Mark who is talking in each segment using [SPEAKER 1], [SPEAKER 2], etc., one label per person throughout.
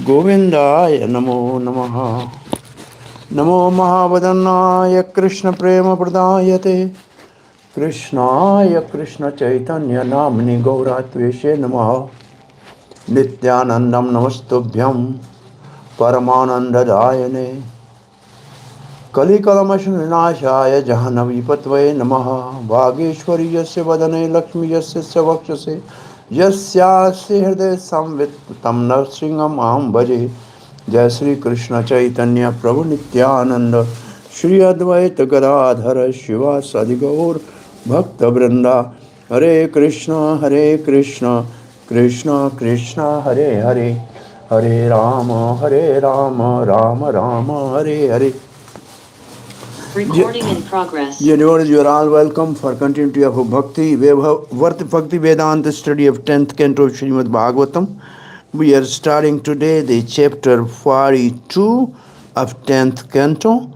[SPEAKER 1] Govindaya namo namaha. Namo mahavadannaya Krishna prema pradayate. Krishnaya Krishna chaitanya namni gauratveshe namaha. Nityanandam namastubhyam paramanandadayane. Kalikalamashun vinashaya jahanavipatvaya namaha. Vageshwari yasya vadane lakshmi yasya savakshase. Yasyasya hridaya samvit tam narsingam aham bhaje. Jai Sri Krishna Chaitanya Prabhu Nityananda Shri Advaita Gadadhara Shiva Sadigaur Bhakta Vrinda Hare Krishna Krishna Krishna Hare Hare Hare Rama Rama Rama Hare Hare.
[SPEAKER 2] Recording in progress.
[SPEAKER 1] Devotees, you are all welcome for continuity of Bhakti Vedanta study of 10th canto of Srimada Bhagvatam. We are starting today the chapter 42 of 10th canto.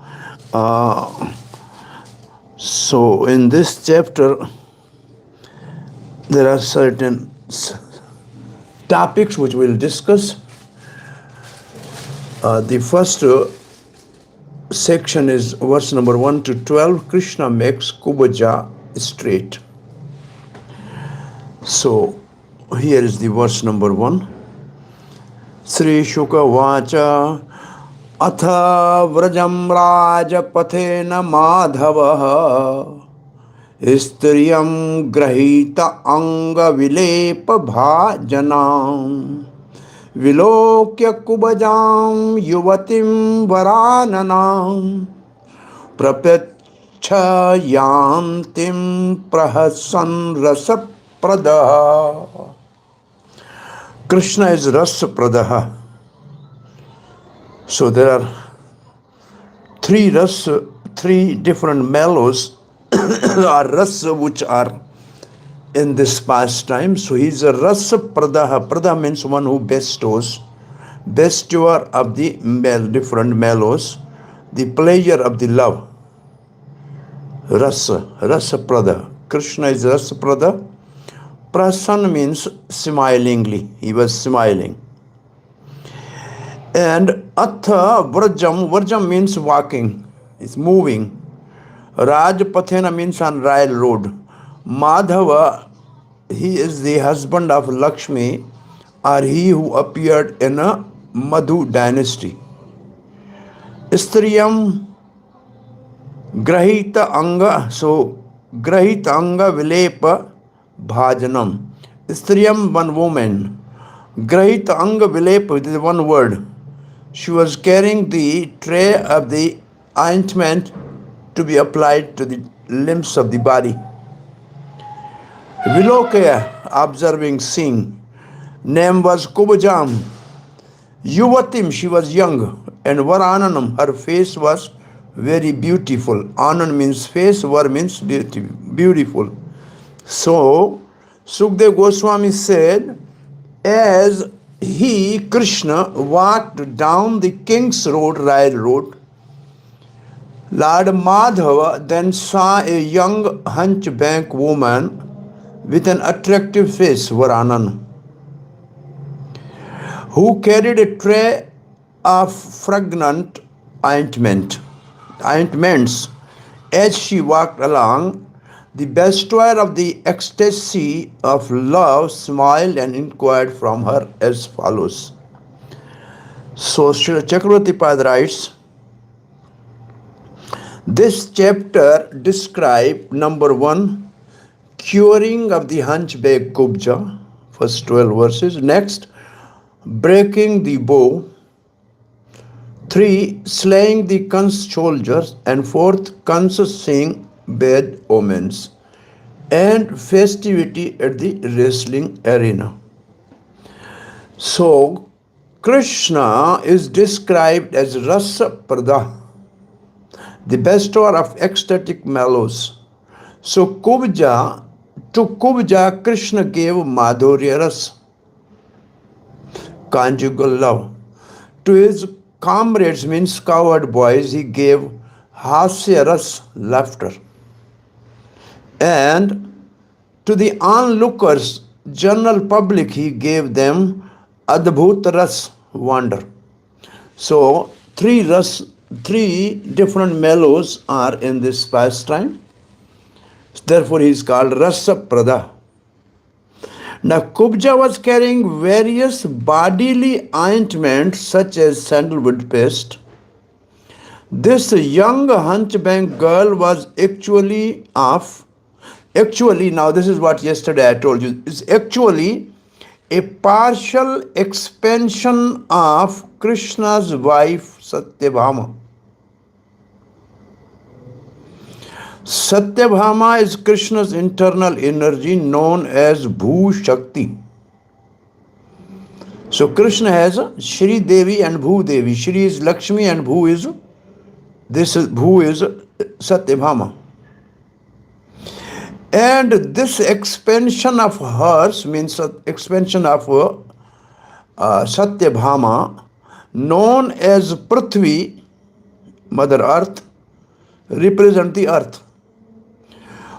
[SPEAKER 1] So in this chapter, there are certain topics which we'll discuss. The first section is verse number 1 to 12. Krishna makes Kubaja straight. So here is the verse number 1. Sri Shuka Vacha Atha Vrajam Rajapathena Madhavaha Istriyam Grahita Anga Vilepa Bhajanam Vilokya Kubajam Yuvatim Varananam Prapecha Yantim Prahasan Rasaprada. Krishna is Rasapradaha. So there are three different mellows or rasa which are in this pastime. So he is a Rasapradaha. Prada means one who bestows, bestower of the different mellows, the pleasure of the love. Rasaprada. Krishna is Rasaprada. Prasanna means smilingly. He was smiling. And Atha Vrajam means walking. It's moving. Rajapathena means on royal road. Madhava, he is the husband of Lakshmi, or he who appeared in a Madhu dynasty. Istriyam Grahita Anga. So Grahita Anga Vilepa Bhajanam. Istriyam, one woman. Grahita Anga Vilepa, it is one word. She was carrying the tray of the ointment to be applied to the limbs of the body. Vilokaya, observing, seeing. Name was Kubajam. Yuvatim, she was young. And Varananam, her face was very beautiful. Anand means face, Var means beautiful. So, Sukdev Goswami said, as he, Krishna, walked down the King's Road, Royal Road, Lord Madhava then saw a young hunchback woman with an attractive face, Varanan, who carried a tray of fragrant ointments. As she walked along, the bestower of the ecstasy of love smiled and inquired from her as follows. So Srila Chakravarti Pad writes, this chapter describes, number 1, curing of the hunchback Kubja, first 12 verses. Next, breaking the bow. 3, slaying the Kans soldiers. And 4th, Kans seeing bad omens. And festivity at the wrestling arena. So, Krishna is described as Rasaprada, the bestower of ecstatic mellows. So, to Kubja, Krishna gave Madhurya Ras, conjugal love. To his comrades, means cowherd boys, he gave Hasya Ras, laughter. And to the onlookers, general public, he gave them adhbhut ras, wander. So three different mellows are in this pastime. Therefore, he is called Rasa Prada. Now, Kubja was carrying various bodily ointments such as sandalwood paste. This young hunchback girl was actually, now this is what yesterday I told you, is actually a partial expansion of Krishna's wife Satyabhama. Satyabhama is Krishna's internal energy known as Bhu Shakti. So Krishna has Shri Devi and Bhu Devi. Shri is Lakshmi and Bhu is Satyabhama. And this expansion of hers means expansion of Satyabhama, known as Prithvi, Mother Earth, represent the earth,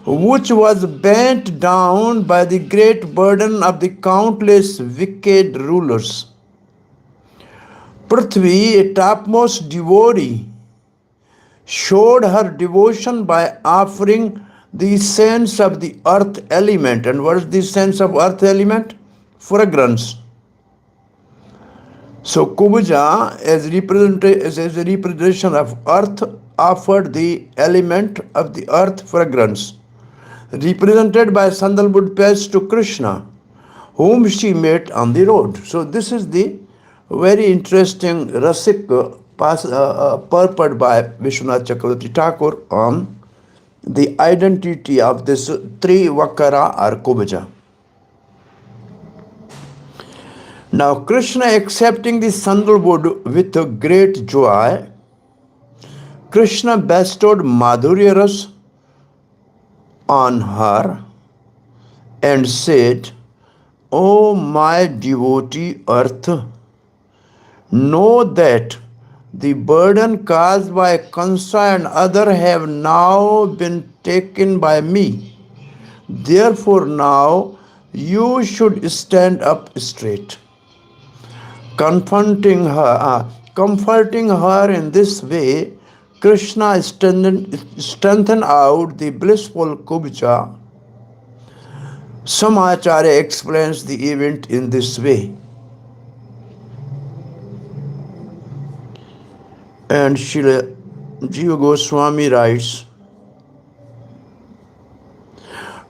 [SPEAKER 1] which was bent down by the great burden of the countless wicked rulers. Prithvi, a topmost devotee, showed her devotion by offering the sense of the earth element. And what is the sense of earth element? Fragrance. So Kubja, as a representation of earth, offered the element of the earth fragrance, represented by sandalwood paste to Krishna, whom she met on the road. So this is the very interesting Rasik purport by Vishwanath Chakravarti Thakur on the identity of this Trivakara or Kubja. Now Krishna accepting the sandalwood with a great joy, Krishna bestowed Madhurya Ras on her and said, "O my devotee earth, know that the burden caused by Kansa and other have now been taken by me. Therefore now you should stand up straight." Comforting her in this way, Krishna strengthened out the blissful Kubja. Some Acharya explains the event in this way. And Srila Jiva Goswami writes,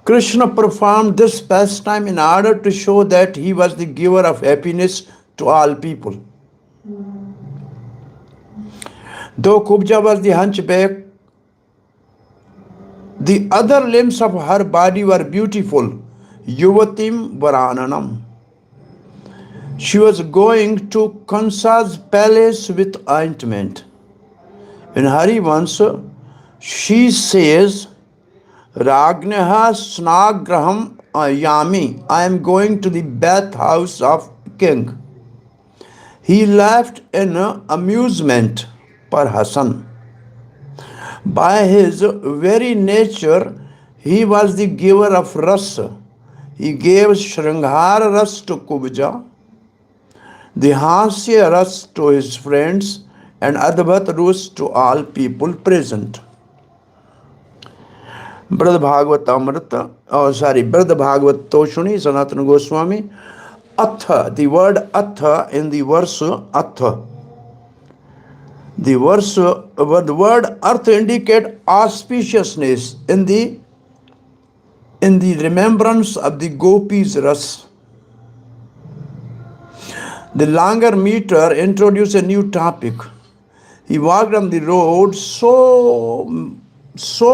[SPEAKER 1] Krishna performed this pastime in order to show that he was the giver of happiness to all people. Though Kubja was the hunchback, the other limbs of her body were beautiful. Yuvatim Varananam. She was going to Kansa's palace with ointment. In Harivansa, she says, Ragnaha Snagraham Yami. I am going to the bathhouse of king. He laughed in amusement per Hasan. By his very nature, he was the giver of rasa. He gave Shringhara ras to Kubja, the Hasya ras to his friends, and adhbhut ras to all people present. Brother Bhagvat Toshuni, Sanatana Goswami, Atha, the word Atha in the verse Atha. The word Artha indicate auspiciousness in the remembrance of the gopis ras. The longer meter introduced a new topic. He walked on the road, so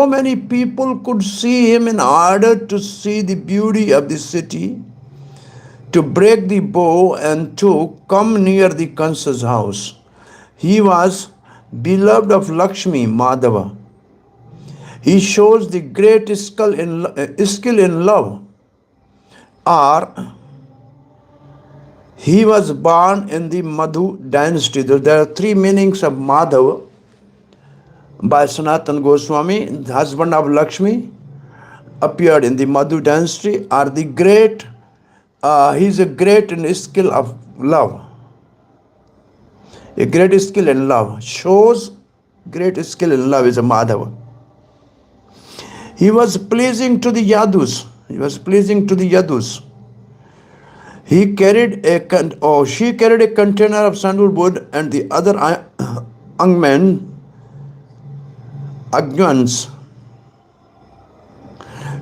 [SPEAKER 1] many people could see him in order to see the beauty of the city, to break the bow and to come near the Kansa's house. He was beloved of Lakshmi, Madhava. He shows the great skill in love. Or he was born in the Madhu dynasty. There are three meanings of Madhava by Sanatana Goswami. The husband of Lakshmi appeared in the Madhu dynasty, or the great, he is a great in skill of love. A great skill in love. Shows great skill in love is a Madhava. He was pleasing to the Yadus. He was pleasing to the Yadus. He carried she carried a container of sandal wood, and the other young men, adhyans.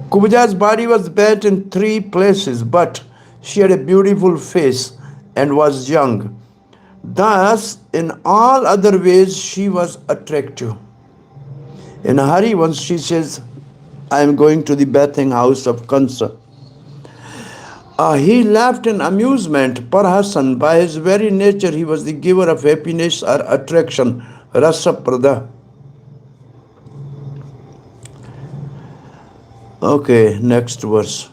[SPEAKER 1] Kubja's body was bent in 3 places, but she had a beautiful face and was young. Thus, in all other ways, she was attractive. In a hurry, once she says, I am going to the bathing house of Kansa. He laughed in amusement. Parhasan, by his very nature, he was the giver of happiness or attraction. Rasa prada. Okay, next verse.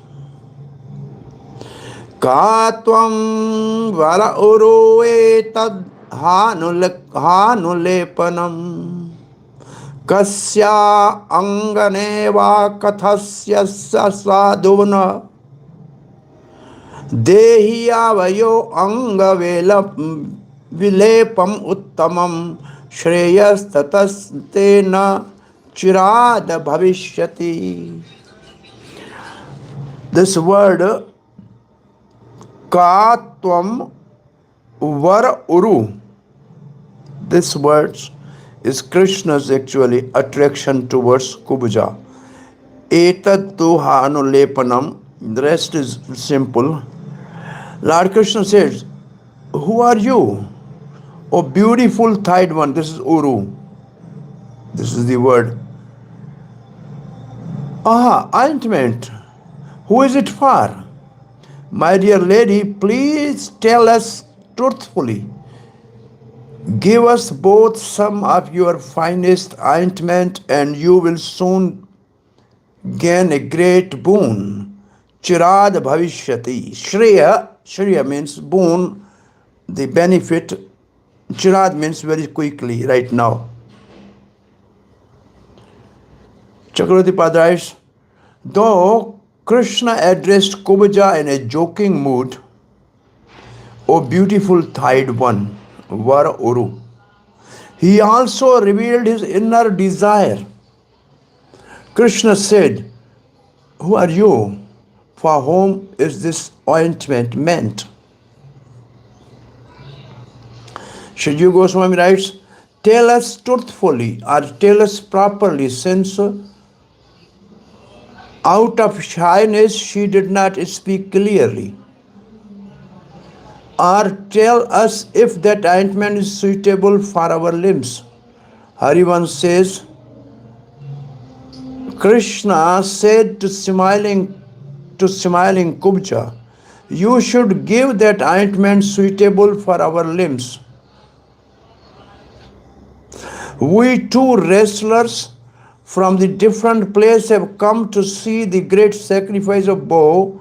[SPEAKER 1] Katvam vara uro etad hanulepanam kasya angane va kathasya sadhuna Dehiyavayo anga vilepam uttamam shreyas tatastena chirada bhavishyati. This word katvam var uru, this word is Krishna's actually attraction towards Kubja. Etad tu hanulepanam, the rest is simple. Lord Krishna says, who are you? O beautiful thighed one. This is Uru. This is the word. Ointment. Who is it for? My dear lady, please tell us truthfully. Give us both some of your finest ointment, and you will soon gain a great boon. Chirad bhavishyati. Shriya means boon, the benefit. Chirad means very quickly, right now. Chakravarti Pada writes, though Krishna addressed Kubja in a joking mood, O beautiful thighed one, Var Uru, he also revealed his inner desire. Krishna said, who are you? For whom is this ointment meant? Shri Goswami writes, tell us truthfully or tell us properly, since out of shyness she did not speak clearly. Or tell us if that ointment is suitable for our limbs. Harivansh says, Krishna said to smiling Kubja, you should give that ointment suitable for our limbs. We two wrestlers from the different places have come to see the great sacrifice of bow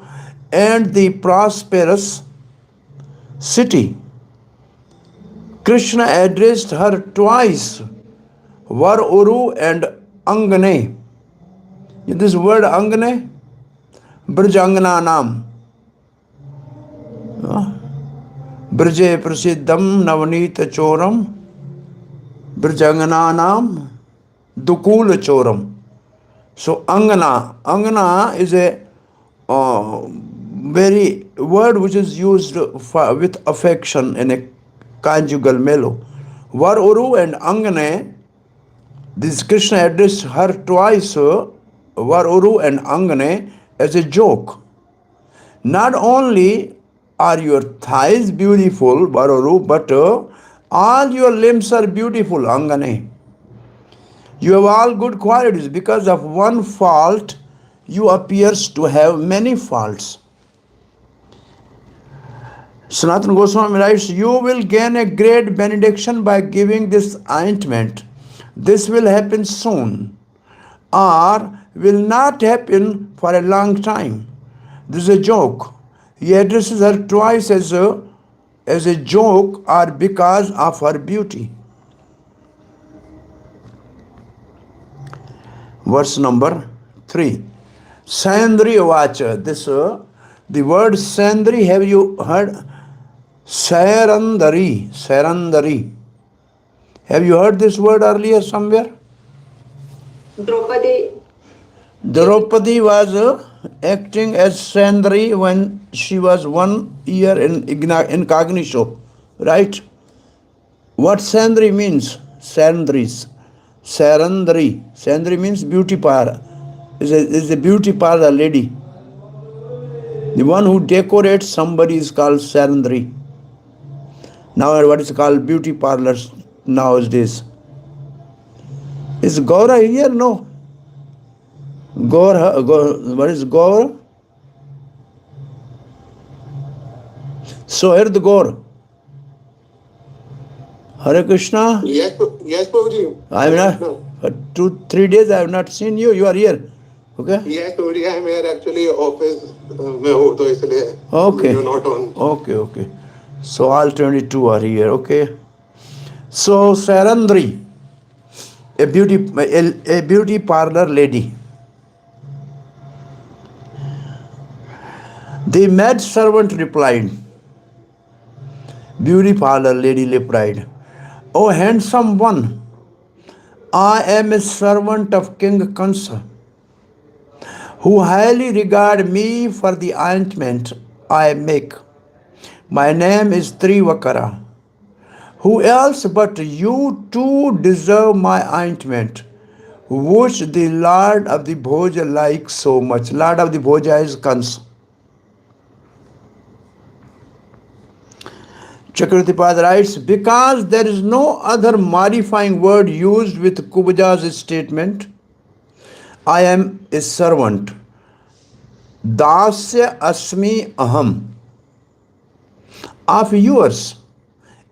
[SPEAKER 1] and the prosperous city. Krishna addressed her twice, Var Uru and Angane. This word Angane, Brajangana Nam. Braje Prasiddham Navanita Choram, Brajangana Nam, Dukula Choram. So Angana is a very word which is used with affection in a conjugal melo. Var Uru and Angane, this Krishna addressed her twice, Var Uru and Angane, as a joke. Not only are your thighs beautiful, Var Uru, but all your limbs are beautiful, Angane. You have all good qualities. Because of one fault, you appears to have many faults. Sanatana Goswami writes, you will gain a great benediction by giving this ointment. This will happen soon, or will not happen for a long time. This is a joke. He addresses her twice as a joke or because of her beauty. Verse number 3. Sandri Vacha. This, the word Sandri, have you heard? Sarandari. Have you heard this word earlier somewhere?
[SPEAKER 2] Draupadi.
[SPEAKER 1] Draupadi was acting as Sandri when she was 1 year in incognito, right? What Sandri means? Sandris. Sarandri. Sandri means beauty parlor. Is a beauty parlor lady. The one who decorates somebody is called Sarandri. Now what is called beauty parlors nowadays. Is Gaura here? No. Gaur, what is Gaur? Soherd Gaur. Hare Krishna.
[SPEAKER 3] Yes, Prabhuji.
[SPEAKER 1] I am not, for 2-3 days I have not seen you. You are here. Okay?
[SPEAKER 3] Yes, Prabhuji, I am here actually office में हूँ तो इसलिए
[SPEAKER 1] Okay.
[SPEAKER 3] you're not on.
[SPEAKER 1] Okay. So all 22 are here. Okay. So Sarandri, a beauty parlor lady. The maid servant replied, beauty parlor lady replied, "Oh handsome one, I am a servant of King Kansa, who highly regard me for the ointment I make. My name is Trivakara. Who else but you two deserve my ointment, which the Lord of the Bhoja likes so much." Lord of the Bhoja is Kansa. Chakravartipad writes, because there is no other modifying word used with Kubja's statement, I am a servant. Dasya asmi aham. Of yours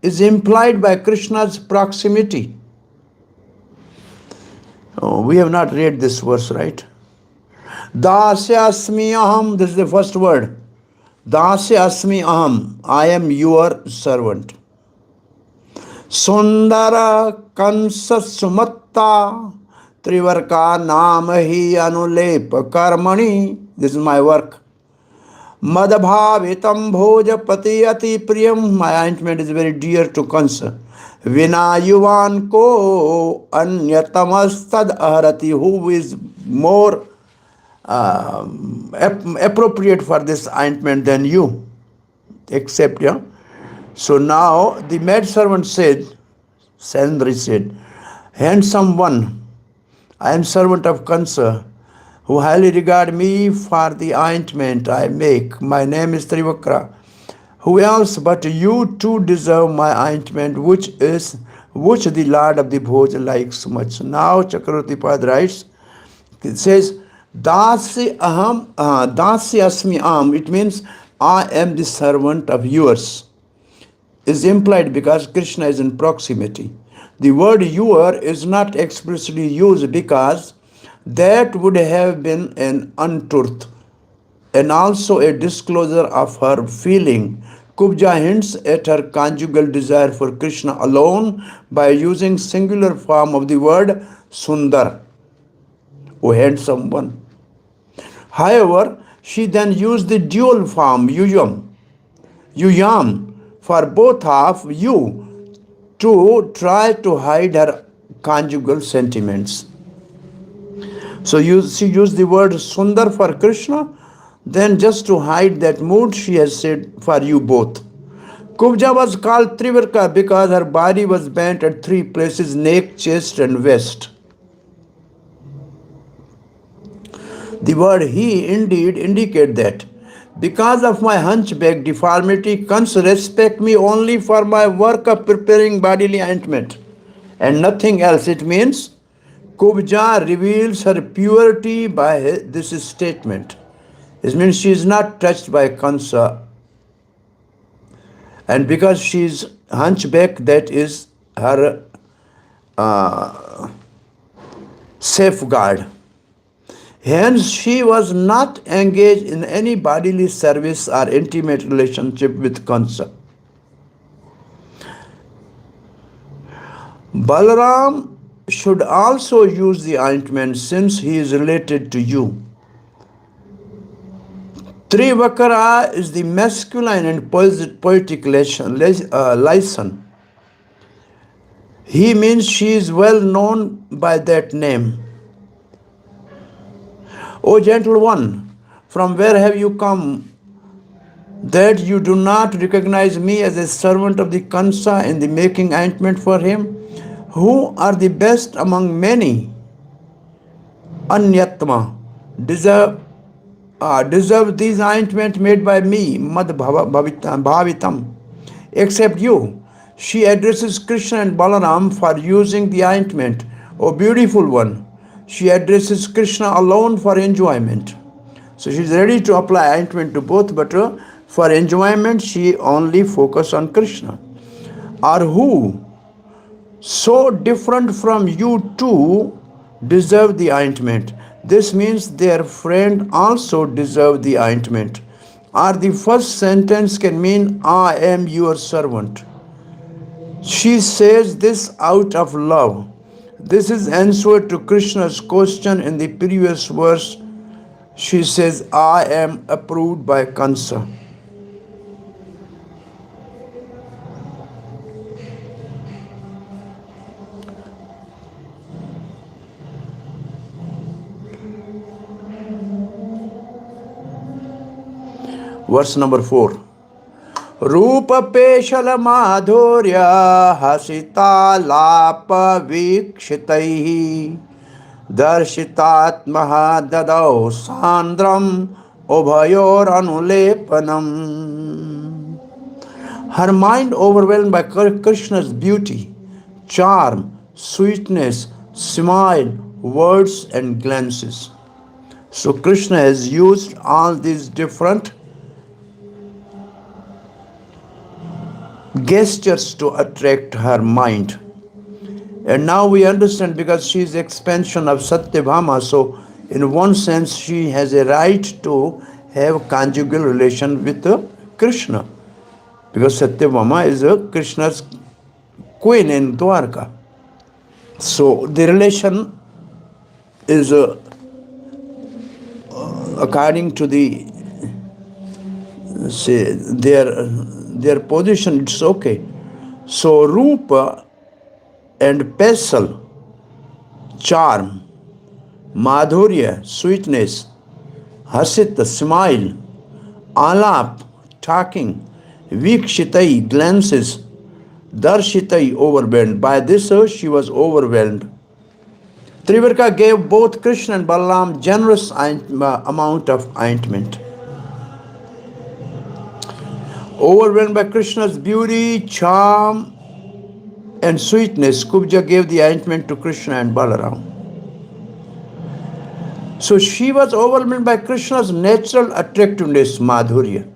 [SPEAKER 1] is implied by Krishna's proximity. Oh, we have not read this verse, right? Dasya asmi aham, this is the first word. Dasya asmi aham, I am your servant. Sundara kansa sumatta trivarka namahi anulep karmani. This is my work. Madhabhavitam bhojapati ati priyam. My ointment is very dear to Kansa. Vinayuvan ko anyatamastad aharati. Who is more appropriate for this ointment than you? Except, yeah. So now the maidservant said, Sandri said, handsome one, I am servant of Kansa, who highly regard me for the ointment I make. My name is Trivakra. Who else but you two deserve my ointment, which the Lord of the Bhoj likes much. Now Chakravartipad writes, it says, Dasi asmi aham. It means I am the servant of yours. Is implied because Krishna is in proximity. The word your is not explicitly used because that would have been an untruth and also a disclosure of her feeling. Kubja hints at her conjugal desire for Krishna alone by using singular form of the word Sundar, O handsome one. However, she then used the dual form Yuyam for both of you to try to hide her conjugal sentiments. So she used the word Sundar for Krishna, then just to hide that mood she has said for you both. Kubja was called Trivarka because her body was bent at 3 places, neck, chest and waist. The word he indeed indicate that because of my hunchback deformity, Kans respect me only for my work of preparing bodily ointment and nothing else. It means Kubja reveals her purity by this statement. It means she is not touched by Kansa. And because she is hunchback, that is her safeguard. Hence, she was not engaged in any bodily service or intimate relationship with Kansa. Balaram should also use the ointment since he is related to you. Trivakara is the masculine and poetic license. He means she is well known by that name. O gentle one, from where have you come that you do not recognize me as a servant of the Kansa in the making ointment for him? Who are the best among many? Anyatma, deserve these ointment made by me, Bhavitam, except you. She addresses Krishna and Balaram for using the ointment. O beautiful one, she addresses Krishna alone for enjoyment. So she is ready to apply ointment to both, but for enjoyment she only focus on Krishna. Or who, so different from you two, deserve the ointment? This means their friend also deserve the ointment. Or the first sentence can mean, I am your servant. She says this out of love. This is answer to Krishna's question in the previous verse. She says, I am approved by Kansa. Verse number 4. Rupa peshal madhurya hasita lapa vikshitaihi darshitatmaha dadau sandram obhayor anulepanam. Her mind overwhelmed by Krishna's beauty, charm, sweetness, smile, words and glances. So Krishna has used all these different gestures to attract her mind. And now we understand, because she is expansion of Satyabhama, so in one sense she has a right to have conjugal relation with Krishna, because Satyabhama is Krishna's queen in Dwarka. So the relation is according to the say their position, it's okay. So Rupa and Pesal, charm, Madhurya, sweetness, Hasita, smile, Alap, talking, Vikshitai, glances, Darshitai, overwhelmed. By this she was overwhelmed. Trivirka gave both Krishna and Balaram generous amount of ointment. Overwhelmed by Krishna's beauty, charm, and sweetness, Kubja gave the ointment to Krishna and Balaram. So she was overwhelmed by Krishna's natural attractiveness, Madhurya.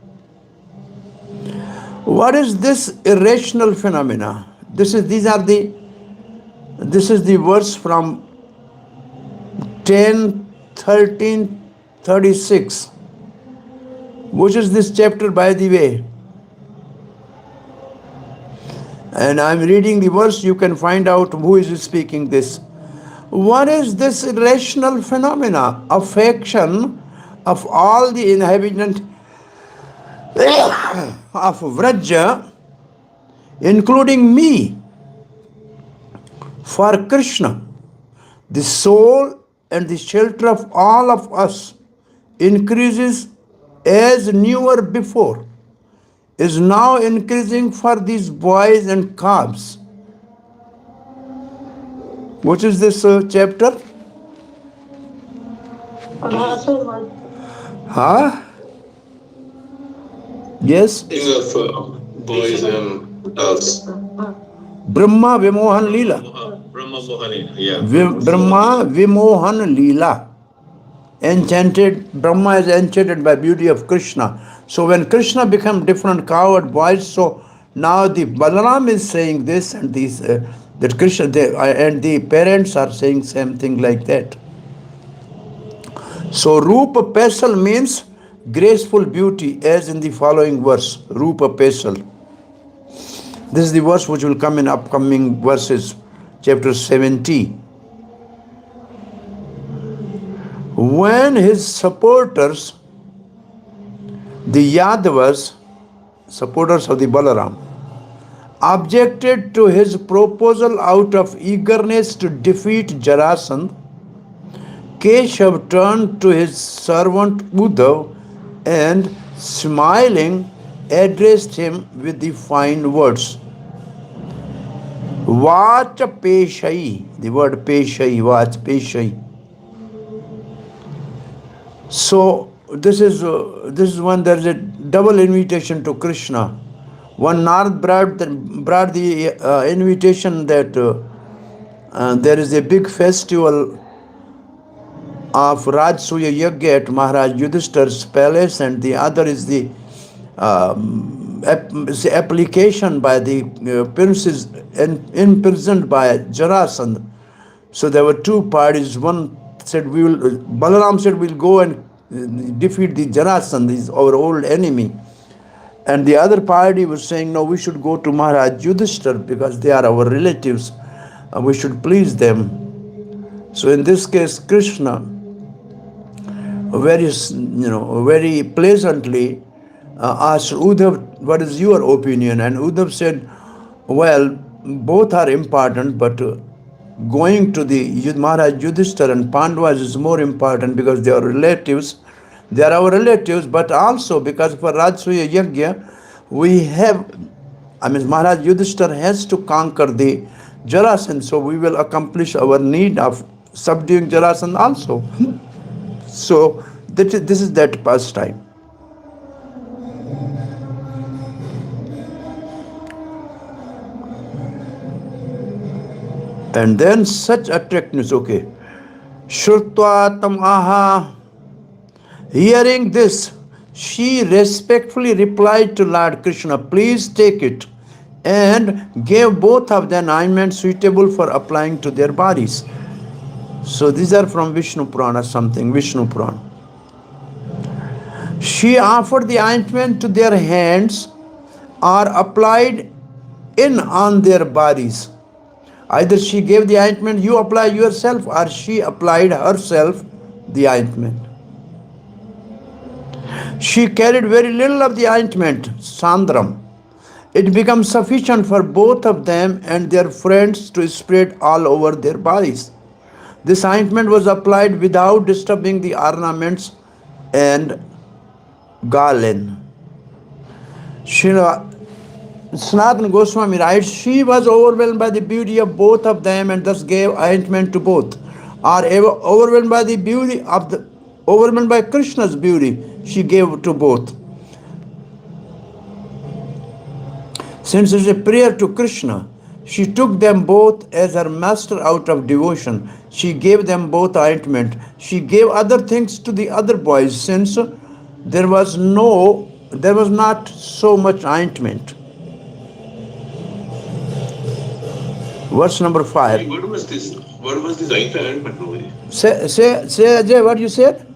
[SPEAKER 1] What is this irrational phenomena? This is the verse from 10, 13, 36. Which is this chapter, by the way? And I'm reading the verse, you can find out who is speaking this. What is this irrational phenomena? Affection of all the inhabitants of Vraja, including me, for Krishna, the soul and the shelter of all of us, increases as never before, is now increasing for these boys and calves. What is this chapter? Huh? Yes?
[SPEAKER 3] King of boys and girls.
[SPEAKER 1] Brahma Vimohan Leela.
[SPEAKER 3] Brahma Mohani, yeah.
[SPEAKER 1] Brahma Vimohan Leela. Enchanted, Brahma is enchanted by beauty of Krishna. So when Krishna become different coward boys, so now the Balaram is saying this, and these that Krishna and the parents are saying same thing like that. So Rupa Pesal means graceful beauty, as in the following verse, Rupa Pesal. This is the verse which will come in upcoming verses, chapter 70. When his supporters, the Yadavas, supporters of the Balaram, objected to his proposal out of eagerness to defeat Jarasandha, Keshav turned to his servant Uddhav and, smiling, addressed him with the fine words. Vacha Peshai, the word Peshai, Vach Peshai. So this is one, there is a double invitation to Krishna. One, Narad brought the invitation that there is a big festival of Rajsuya Yajna at Maharaj Yudhishthir's palace, and the other is the application by the princes imprisoned by Jarasandha. So there were two parties. One said Balaram said we'll go and defeat the Jarasandha, is our old enemy. And the other party was saying, no, we should go to Maharaj Yudhishthir because they are our relatives. We should please them. So in this case, Krishna very pleasantly asked Uddhav, what is your opinion? And Uddhav said, well, both are important, but going to the Maharaj Yudhishthir and Pandavas is more important because they are relatives. They are our relatives, but also because for Rajsuya Yajna, Maharaj Yudhishthir has to conquer the Jarasandha, so we will accomplish our need of subduing Jarasandha also. So this is that pastime. And then such attractiveness, okay. Shrutva tam aha. Hearing this, she respectfully replied to Lord Krishna, please take it, and gave both of them ointments suitable for applying to their bodies. So these are from Vishnu Purana, Vishnu Purana. She offered the ointment to their hands or applied on their bodies. Either she gave the ointment, you apply yourself, or she applied herself the ointment. She carried very little of the ointment, sandram. It becomes sufficient for both of them and their friends to spread all over their bodies. This ointment was applied without disturbing the ornaments and garland. Sanatana Goswami writes, she was overwhelmed by the beauty of both of them and thus gave ointment to both. Or overwhelmed by the beauty overwhelmed by Krishna's beauty, she gave to both. Since it is a prayer to Krishna, she took them both as her master out of devotion. She gave them both ointment. She gave other things to the other boys since there was not so much ointment. Verse number 5.
[SPEAKER 3] What was this ointment, Prabhuji?
[SPEAKER 1] Say Ajay, what you said?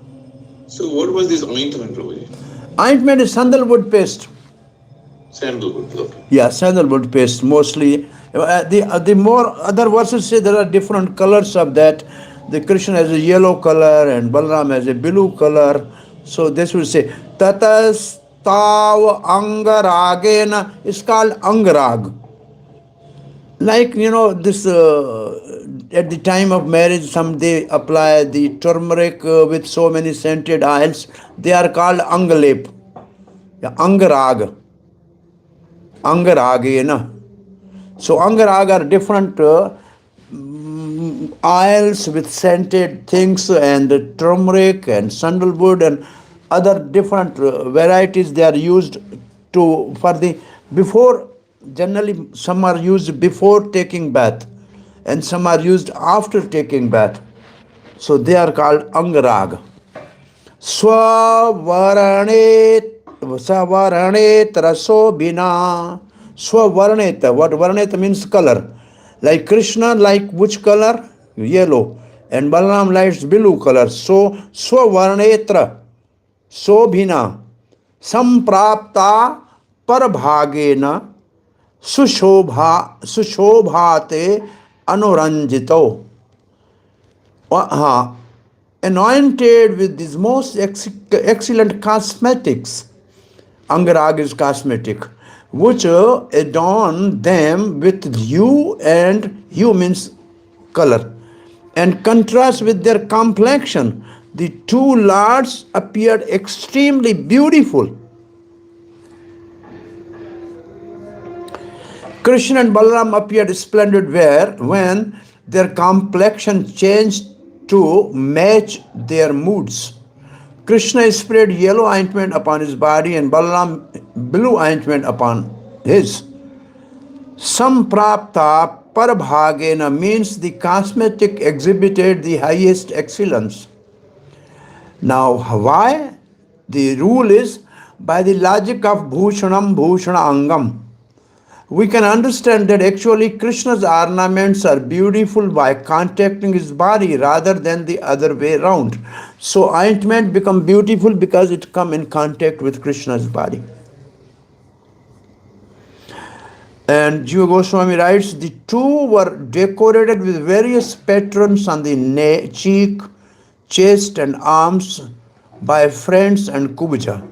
[SPEAKER 3] So what was this ointment, Prabhuji?
[SPEAKER 1] Ointment is sandalwood paste.
[SPEAKER 3] Sandalwood, okay.
[SPEAKER 1] Yeah, sandalwood paste mostly. The more other verses say there are different colors of that. The Krishna has a yellow color and Balaram has a blue color. So this will say tatas tav angaragena. It's called angarag. Like this at the time of marriage, some they apply the turmeric with so many scented oils. They are called angalep. Yeah, angarag. Angaragena. So angarag are different oils with scented things, and turmeric and sandalwood and other different varieties. They are used before. Generally, some are used before taking bath, and some are used after taking bath. So they are called angarag. Swavarane traso bina. Swavarneta. What varneta means color. Like Krishna, like which color? Yellow. And Balaram likes blue color. So swavarnetra. Sobhina. Samprapta parabhagena. Sushobhate anuranjito. Anointed with these most excellent cosmetics. Angarag is cosmetic. which adorn them with hue, and hue means color, and contrast with their complexion. The two lords appeared extremely beautiful. Krishna and Balaram appeared splendid when their complexion changed to match their moods. Krishna spread yellow ointment upon his body and Balaram blue ointment upon his. Samprapta Parabhagena means the cosmetic exhibited the highest excellence. Now, why? The rule is by the logic of Bhushanam Bhushana Angam. We can understand that actually Krishna's ornaments are beautiful by contacting his body rather than the other way around. So ointment become beautiful because it come in contact with Krishna's body. And Jiva Goswami writes, the two were decorated with various patterns on the cheek, chest and arms by friends and kubja.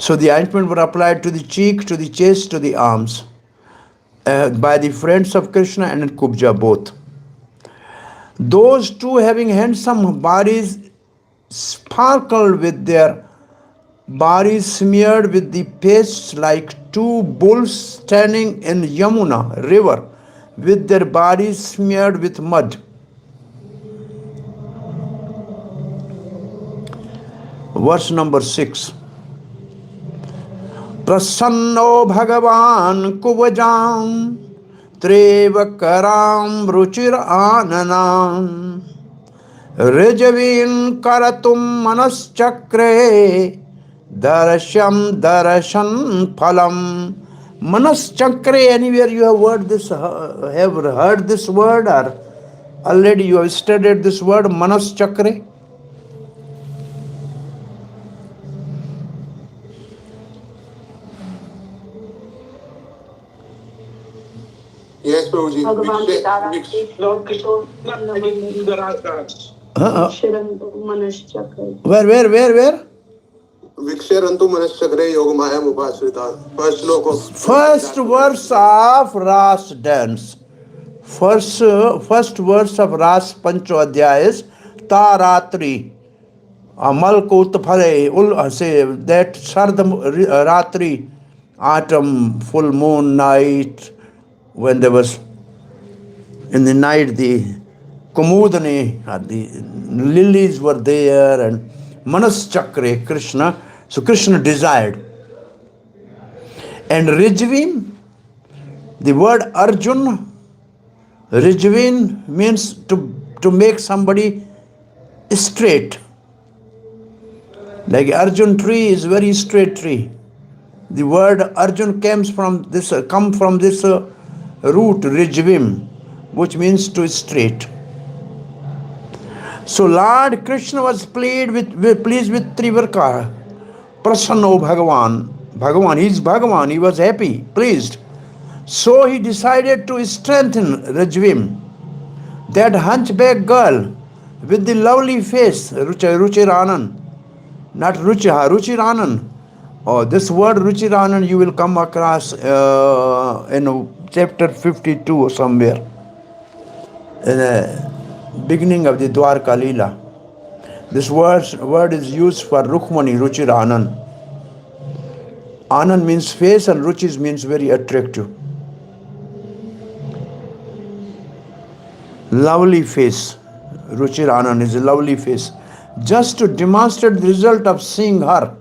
[SPEAKER 1] So the ointment were applied to the cheek, to the chest, to the arms by the friends of Krishna and kubja both. Those two having handsome bodies sparkled with their bodies smeared with the paste like two bulls standing in Yamuna river with their bodies smeared with mud. Verse number 6. Prasanno Bhagavan Kuvajam Trevakaram Ruchir Ananam Rajavin Karatum Manas Chakre Darasham Darashan Phalam. Manas Chakre, anywhere you have heard this word or already you have studied this word Manas Chakre?
[SPEAKER 3] Yes, Prabhuji.
[SPEAKER 2] भगवान के द्वारा
[SPEAKER 1] Where?
[SPEAKER 3] Viksharantu Manashchakre Yogamayam Upashrita.
[SPEAKER 1] First verse of Ras dance. First verse of Ras Pancho Adhyaya is Taratri. Amal Kutphale, say that Sardam Ratri, autumn, full moon night, when there was in the night the Kumudani, the lilies were there, and Manas Chakre, Krishna. So Krishna desired. And Rijvin, the word Arjun, Rijvin means to make somebody straight. Like Arjun tree is very straight tree. The word Arjun comes from this root Rijvim, which means to straight. So Lord Krishna was pleased with Trivarka. Prasanno Bhagavan, he is Bhagavan, he was happy, pleased. So he decided to strengthen Rajvim, that hunchback girl with the lovely face, Ruchiranan, not Ruchiha, Ruchiranan. Oh, this word Ruchiranan you will come across in chapter 52 or somewhere, in the beginning of the Dwarka Leela. This word is used for Rukmani, Ruchiranan. Anand means face and Ruchis means very attractive. Lovely face. Ruchiranan is a lovely face. Just to demonstrate the result of seeing her.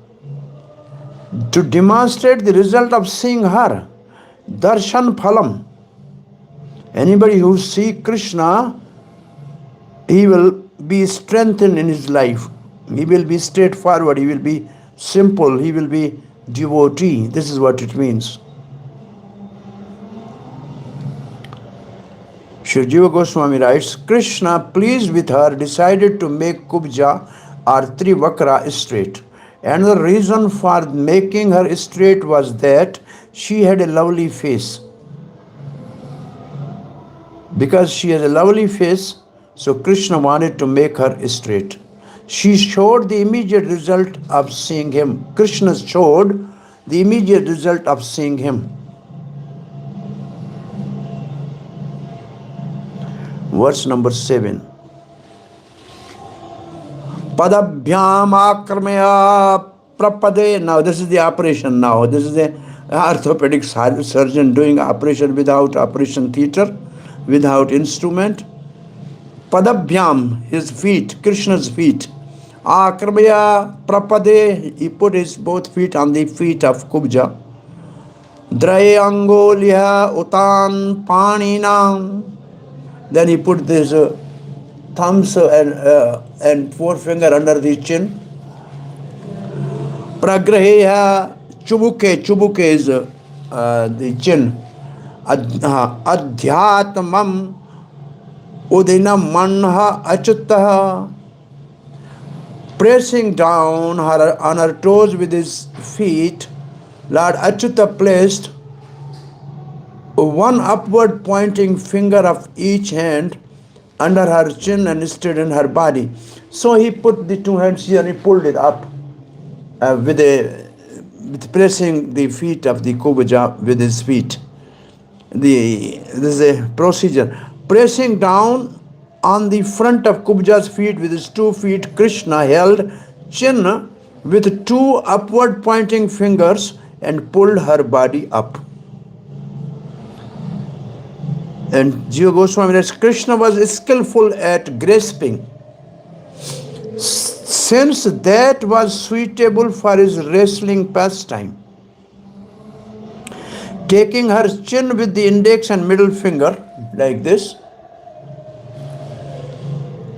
[SPEAKER 1] To demonstrate the result of seeing her. Darshan Phalam. Anybody who sees Krishna, he will be strengthened in his life. He will be straightforward. He will be simple. He will be devotee. This is what it means. Shri Jiva Goswami writes, Krishna, pleased with her, decided to make Kubja or Trivakra straight. And the reason for making her straight was that she had a lovely face. Because she has a lovely face, so Krishna wanted to make her straight. She showed the immediate result of seeing him. Krishna showed the immediate result of seeing him. Verse number 7. Padabhyam akramaya prapade. Now this is the operation now. This is the orthopedic surgeon doing operation without operation theatre, without instrument. Padabhyam, his feet, Krishna's feet. Akramaya prapade, he put his both feet on the feet of Kubja. Draye angolya utan paninam. Then he put this thumbs and forefinger under the chin. Pragraheya chubuke. Chubuke is the chin. Adhyatmam udinam manha achutta. Pressing down on her toes with his feet, Lord Achyuta placed one upward pointing finger of each hand under her chin and stood in her body. So he put the two hands here and he pulled it up with pressing the feet of the Kubaja with his feet. This is a procedure. Pressing down on the front of Kubja's feet with his 2 feet, Krishna held chin with 2 upward pointing fingers and pulled her body up. And Jiva Goswami writes, Krishna was skillful at grasping, since that was suitable for his wrestling pastime. Taking her chin with the index and middle finger, like this,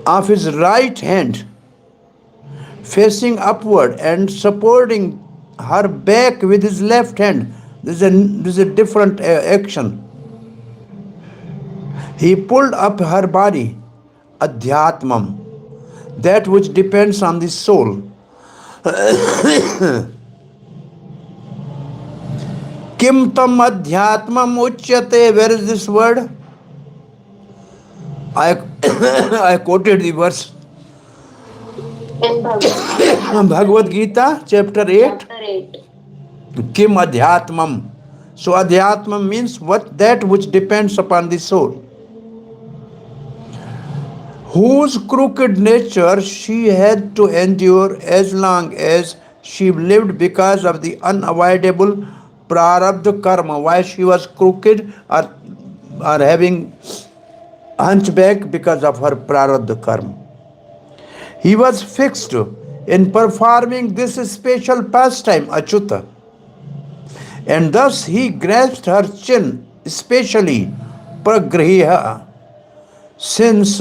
[SPEAKER 1] of his right hand, facing upward and supporting her back with his left hand. This is a different action. He pulled up her body, adhyatmam, that which depends on the soul. Kim tam adhyatmam uchyate. Where is this word? I quoted the verse.
[SPEAKER 2] In
[SPEAKER 1] Bhagavad Gita, chapter 8. Kim adhyatmam. So adhyatmam means that which depends upon the soul, whose crooked nature she had to endure as long as she lived because of the unavoidable prarabdha karma. Why she was crooked or having hunchback? Because of her prarabdha karma. He was fixed in performing this special pastime, Achyuta, and thus he grasped her chin, especially pragrahiya, since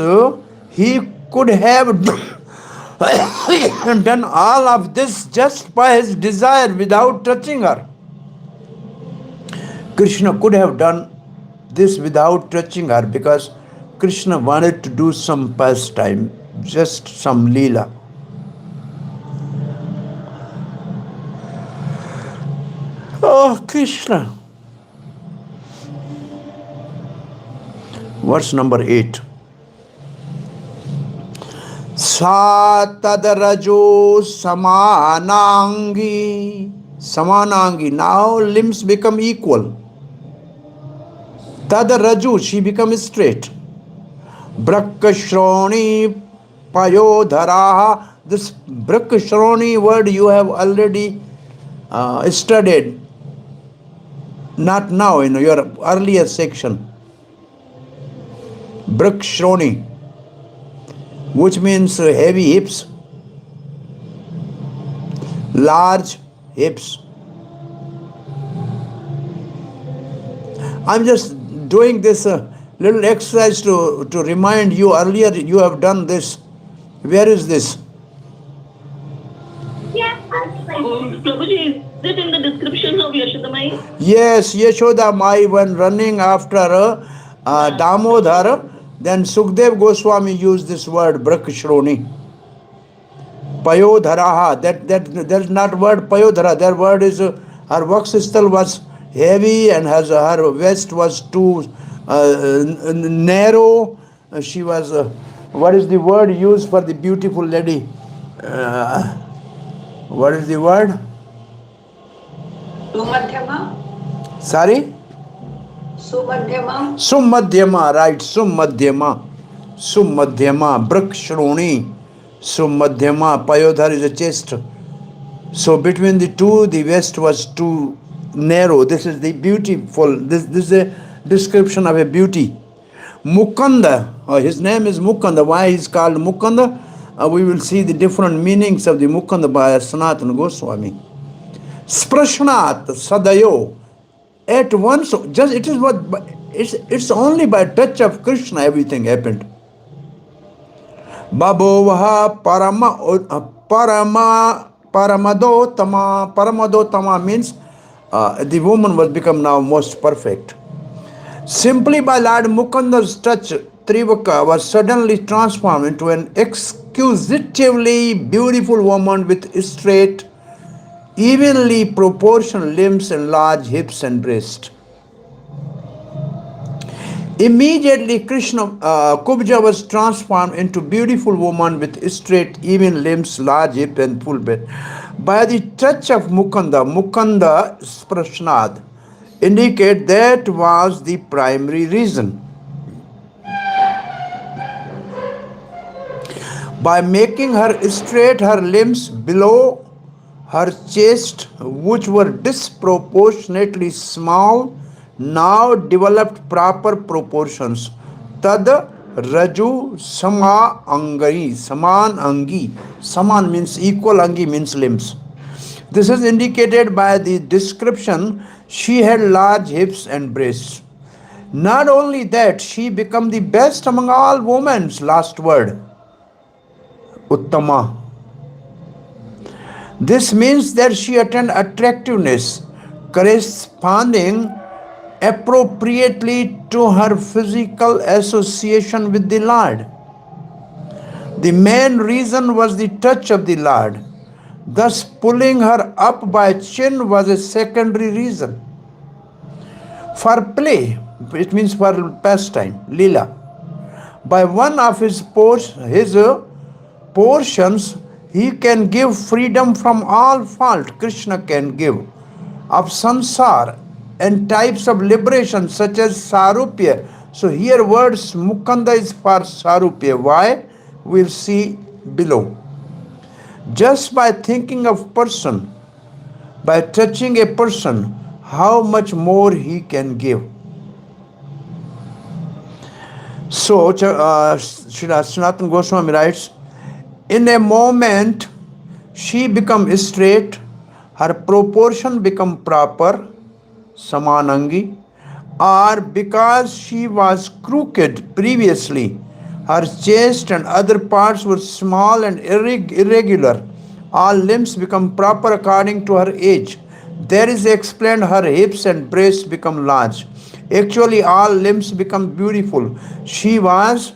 [SPEAKER 1] he could have done all of this just by his desire without touching her. Krishna could have done this without touching her because Krishna wanted to do some pastime, just some leela. Oh, Krishna. Verse number 8. Sa tadrajo samanangi. Samanangi. Now limbs become equal. Tadraju, she becomes straight. Brakashroni payodharaha. This Brakashroni word you have already studied. Not now, in your earlier section. Brakashroni, which means heavy hips, large hips. I'm just doing this little exercise to remind you. Earlier you have done this. Where is this?
[SPEAKER 2] Prabhuji, is it in the description of Yashodamai?
[SPEAKER 1] Yes, Yashodamai, when running after Damodar, then Sukdev Goswami used this word Brakashroni. Payodharaha. That is not word Payodhara. That word is her Vakshisthal was heavy and her waist was too narrow. She was what is the word used for the beautiful lady? What is the word?
[SPEAKER 4] Sumadhyama?
[SPEAKER 1] Sorry?
[SPEAKER 4] Sumadhyama?
[SPEAKER 1] Sumadhyama, right, Sumadhyama. Sumadhyama, Brakshronī. Sumadhyama, Payodhar is a chest. So between the two, the waist was too narrow. This is the beautiful, this is a description of a beauty. Mukanda, his name is Mukanda. Why he is called Mukanda? We will see the different meanings of the Mukanda by Sanatana Goswami. Sprashnat Sadayo. At once, just it is what it's only by touch of Krishna everything happened. Babhovaha Paramadotama means the woman was become now most perfect. Simply by Lord Mukunda's touch, Trivaka was suddenly transformed into an exquisitely beautiful woman with straight, evenly proportioned limbs and large hips and breast. Immediately, Kubja was transformed into beautiful woman with straight, even limbs, large hip and full bed. By the touch of Mukunda Sprashnad, indicate that was the primary reason. By making her straight, her limbs below her chest, which were disproportionately small, now developed proper proportions. Tad Raju Sama Angai, Saman Angi. Saman means equal, Angi means limbs. This is indicated by the description, she had large hips and breasts. Not only that, she became the best among all women. Last word, Uttama. This means that she attained attractiveness corresponding appropriately to her physical association with the Lord. The main reason was the touch of the Lord. Thus, pulling her up by chin was a secondary reason. For play, it means for pastime, lila. By one of his portions, he can give freedom from all fault. Krishna can give of sansar and types of liberation such as sarupya. So here words Mukanda is for sarupya. Why? We'll see below. Just by thinking of person, by touching a person, how much more he can give. So Srila Sanatana Goswami writes, in a moment she become straight, her proportion become proper, samanangi, or because she was crooked previously, her chest and other parts were small and irregular, all limbs become proper according to her age. There is explained her hips and breasts become large. Actually, all limbs become beautiful. She was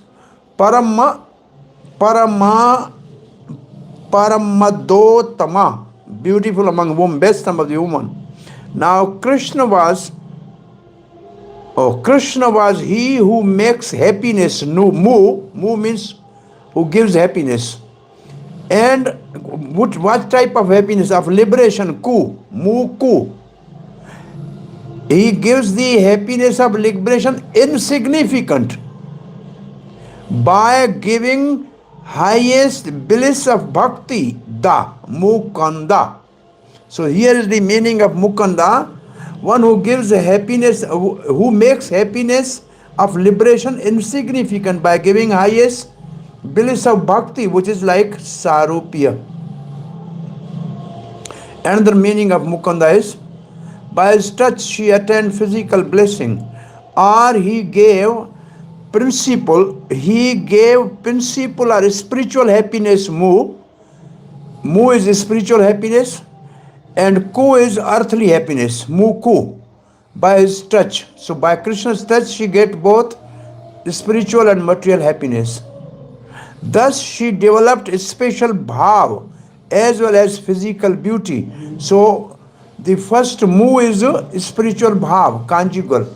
[SPEAKER 1] Paramadotama, beautiful among women, best among the women. Now Krishna was he who makes happiness. Mu means who gives happiness. And what type of happiness? Of liberation, ku, mu ku. He gives the happiness of liberation insignificant by giving highest bliss of bhakti, da, mukanda. So here is the meaning of mukanda, one who gives happiness, who makes happiness of liberation insignificant by giving highest bliss of bhakti, which is like sarupya. Another meaning of mukanda is, by his touch she attained physical blessing, or he gave principle or spiritual happiness. Mu is spiritual happiness and ku is earthly happiness. Muku, by his touch. So by Krishna's touch she get both spiritual and material happiness. Thus she developed a special bhav as well as physical beauty. So the first mu is a spiritual bhav, conjugal,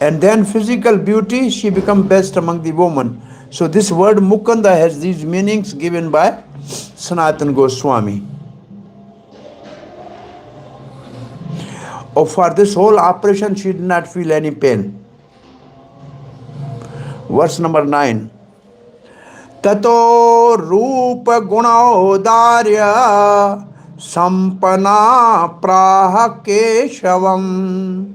[SPEAKER 1] and then physical beauty, she become best among the women. So this word mukanda has these meanings given by Sanatana Goswami. Oh, for this whole operation, she did not feel any pain. Verse number 9. Tato rupa gunaudarya sampana praha keshavam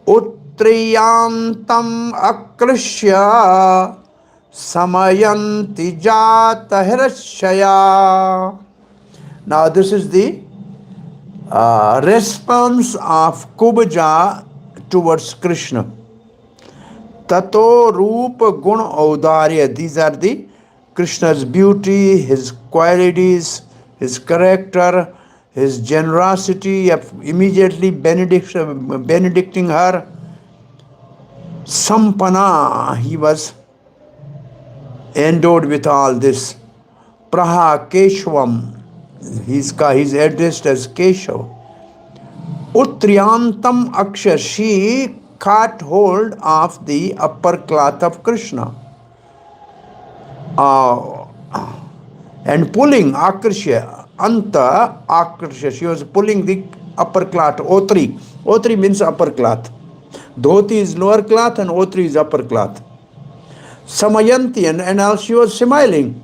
[SPEAKER 1] uttriyantam akrishya samayanti jata hirashya. Now this is the response of Kubja towards Krishna. Tato Rupa Guna Audarya. These are the Krishna's beauty, his qualities, his character, his generosity of immediately benedicting her. Sampana, he was endowed with all this. Praha Keshvam, he's addressed as Keshav. Uttriyantam Akshar, she caught hold of the upper cloth of Krishna. And pulling Akrisha, Anta Akrisha, she was pulling the upper cloth, Otri. Otri means upper cloth. Dhoti is lower cloth and Otri is upper cloth. Samayanti, and now she was smiling.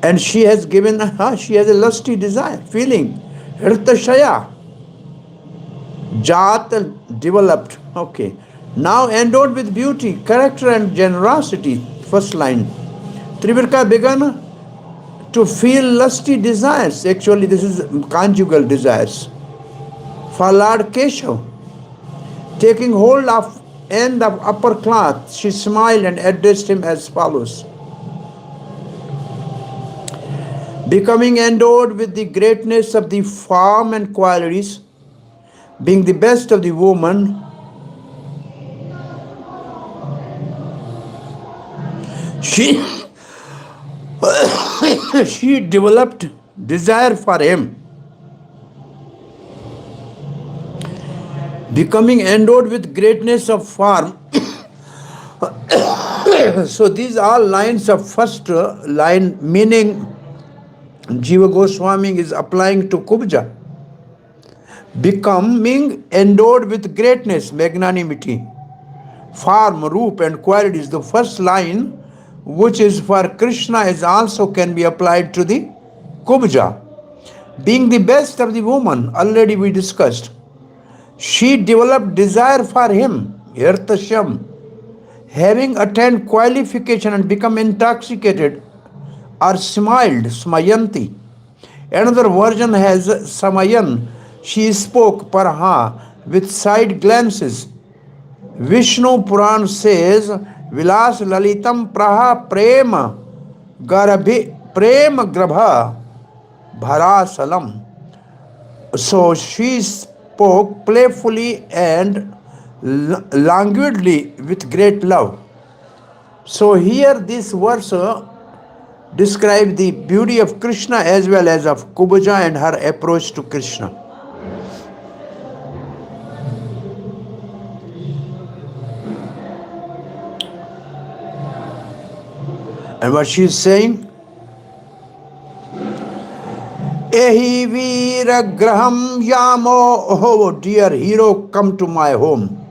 [SPEAKER 1] And she has she has a lusty desire, feeling. Hirtashaya. Jat developed. Okay. Now endowed with beauty, character and generosity. First line. Trivirka began to feel lusty desires. Actually, this is conjugal desires. For Lord Keshav. Taking hold of end of upper cloth, she smiled and addressed him as follows. Becoming endowed with the greatness of the form and qualities, being the best of the woman, she developed desire for him. Becoming endowed with greatness of form. So these are lines of first line, meaning Jiva Goswami is applying to Kubja. Becoming endowed with greatness, magnanimity, form, roop and qualities. The first line, which is for Krishna, is also can be applied to the Kubja. Being the best of the woman, already we discussed. She developed desire for him, Yartasham, having attained qualification and become intoxicated or smiled, Smayanti. Another version has Samayan. She spoke, Parha, with side glances. Vishnu Puran says, Vilas Lalitam Praha Prema Grabha Bharasalam. So she spoke playfully and languidly with great love. So here this verse describes the beauty of Krishna as well as of Kubja and her approach to Krishna. And what she is saying? Ehi Veera Graham Yamo, oh dear hero, come to my home.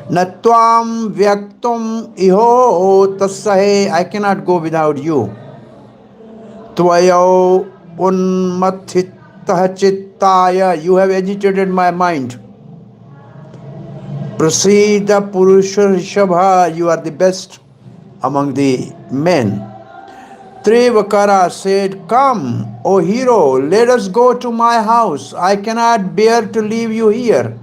[SPEAKER 1] Natvam Vyaktum Iho Tasahe, I cannot go without you. Tvayo Unmathitah Chittaya, you have agitated my mind. Prasida Purusha Rishabha, you are the best among the men. Trivakara said, come, O hero, let us go to my house. I cannot bear to leave you here.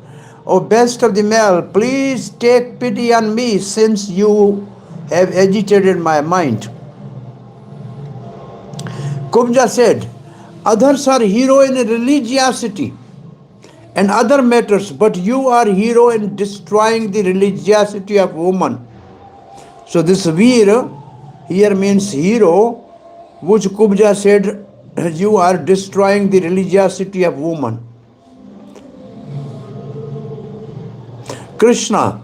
[SPEAKER 1] O best of the male, please take pity on me since you have agitated my mind. Kubja said, others are hero in religiosity and other matters, but you are hero in destroying the religiosity of woman. So this Veer here means hero, which Kubja said, you are destroying the religiosity of woman. Krishna,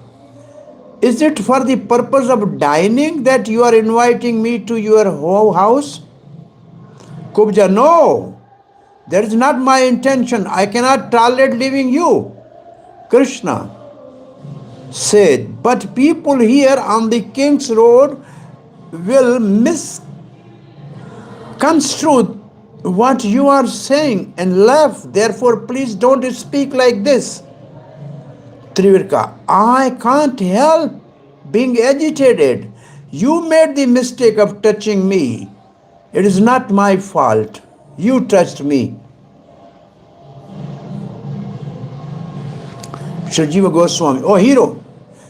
[SPEAKER 1] is it for the purpose of dining that you are inviting me to your house? Kubja, no. That is not my intention. I cannot tolerate leaving you. Krishna said, but people here on the King's Road will misconstrue what you are saying and laugh. Therefore, please don't speak like this. Trivirka, I can't help being agitated. You made the mistake of touching me. It is not my fault. You touched me. Shajiva Goswami, oh hero,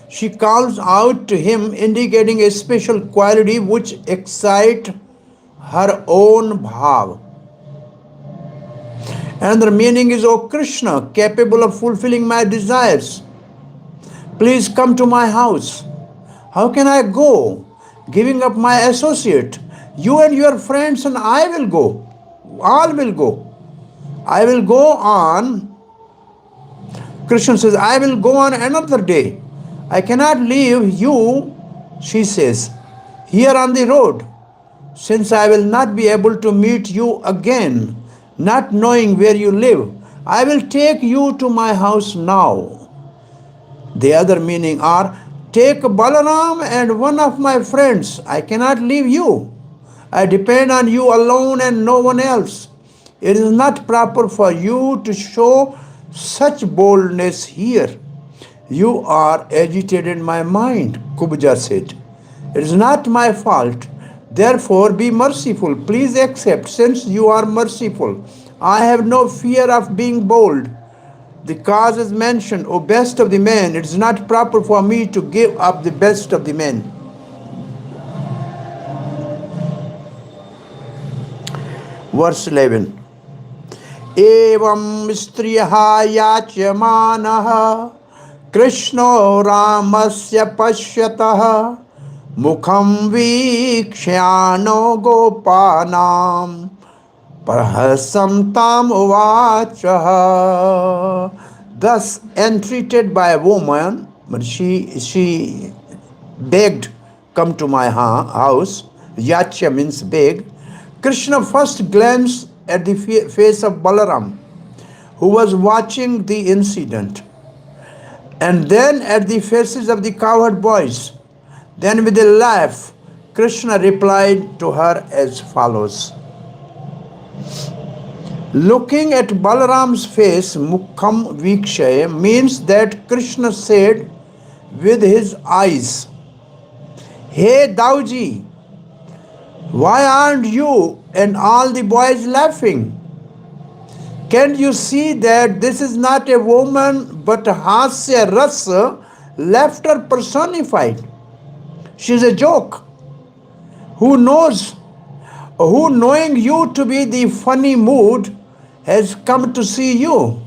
[SPEAKER 1] she calls out to him, indicating a special quality which excites her own bhav. Another meaning is, O Krishna, capable of fulfilling my desires, please come to my house. How can I go? Giving up my associate. You and your friends and I will go. All will go. I will go on. Krishna says, I will go on another day. I cannot leave you, she says, here on the road, since I will not be able to meet you again, not knowing where you live. I will take you to my house now. The other meaning are, take Balaram and one of my friends. I cannot leave you. I depend on you alone and no one else. It is not proper for you to show such boldness here. You are agitated my mind, Kubja said. It is not my fault. Therefore, be merciful. Please accept, since you are merciful. I have no fear of being bold. The cause is mentioned, O best of the men. It is not proper for me to give up the best of the men. Verse 11. Evam striyaha yachyamanaha Krishno Ramasya pashyataha Mukham vikshayano gopanam Parhasam tam uvachaha. Thus entreated by a woman, but she begged, come to my house. Yachya means beg. Krishna first glanced at the face of Balaram, who was watching the incident, and then at the faces of the cowherd boys. Then with a laugh, Krishna replied to her as follows. Looking at Balaram's face, Mukham Vikshaya, means that Krishna said with his eyes, Hey Dauji, why aren't you and all the boys laughing? Can't you see that this is not a woman but Hasya Rasa, laughter personified? She's a joke. Who knowing you to be the funny mood has come to see you?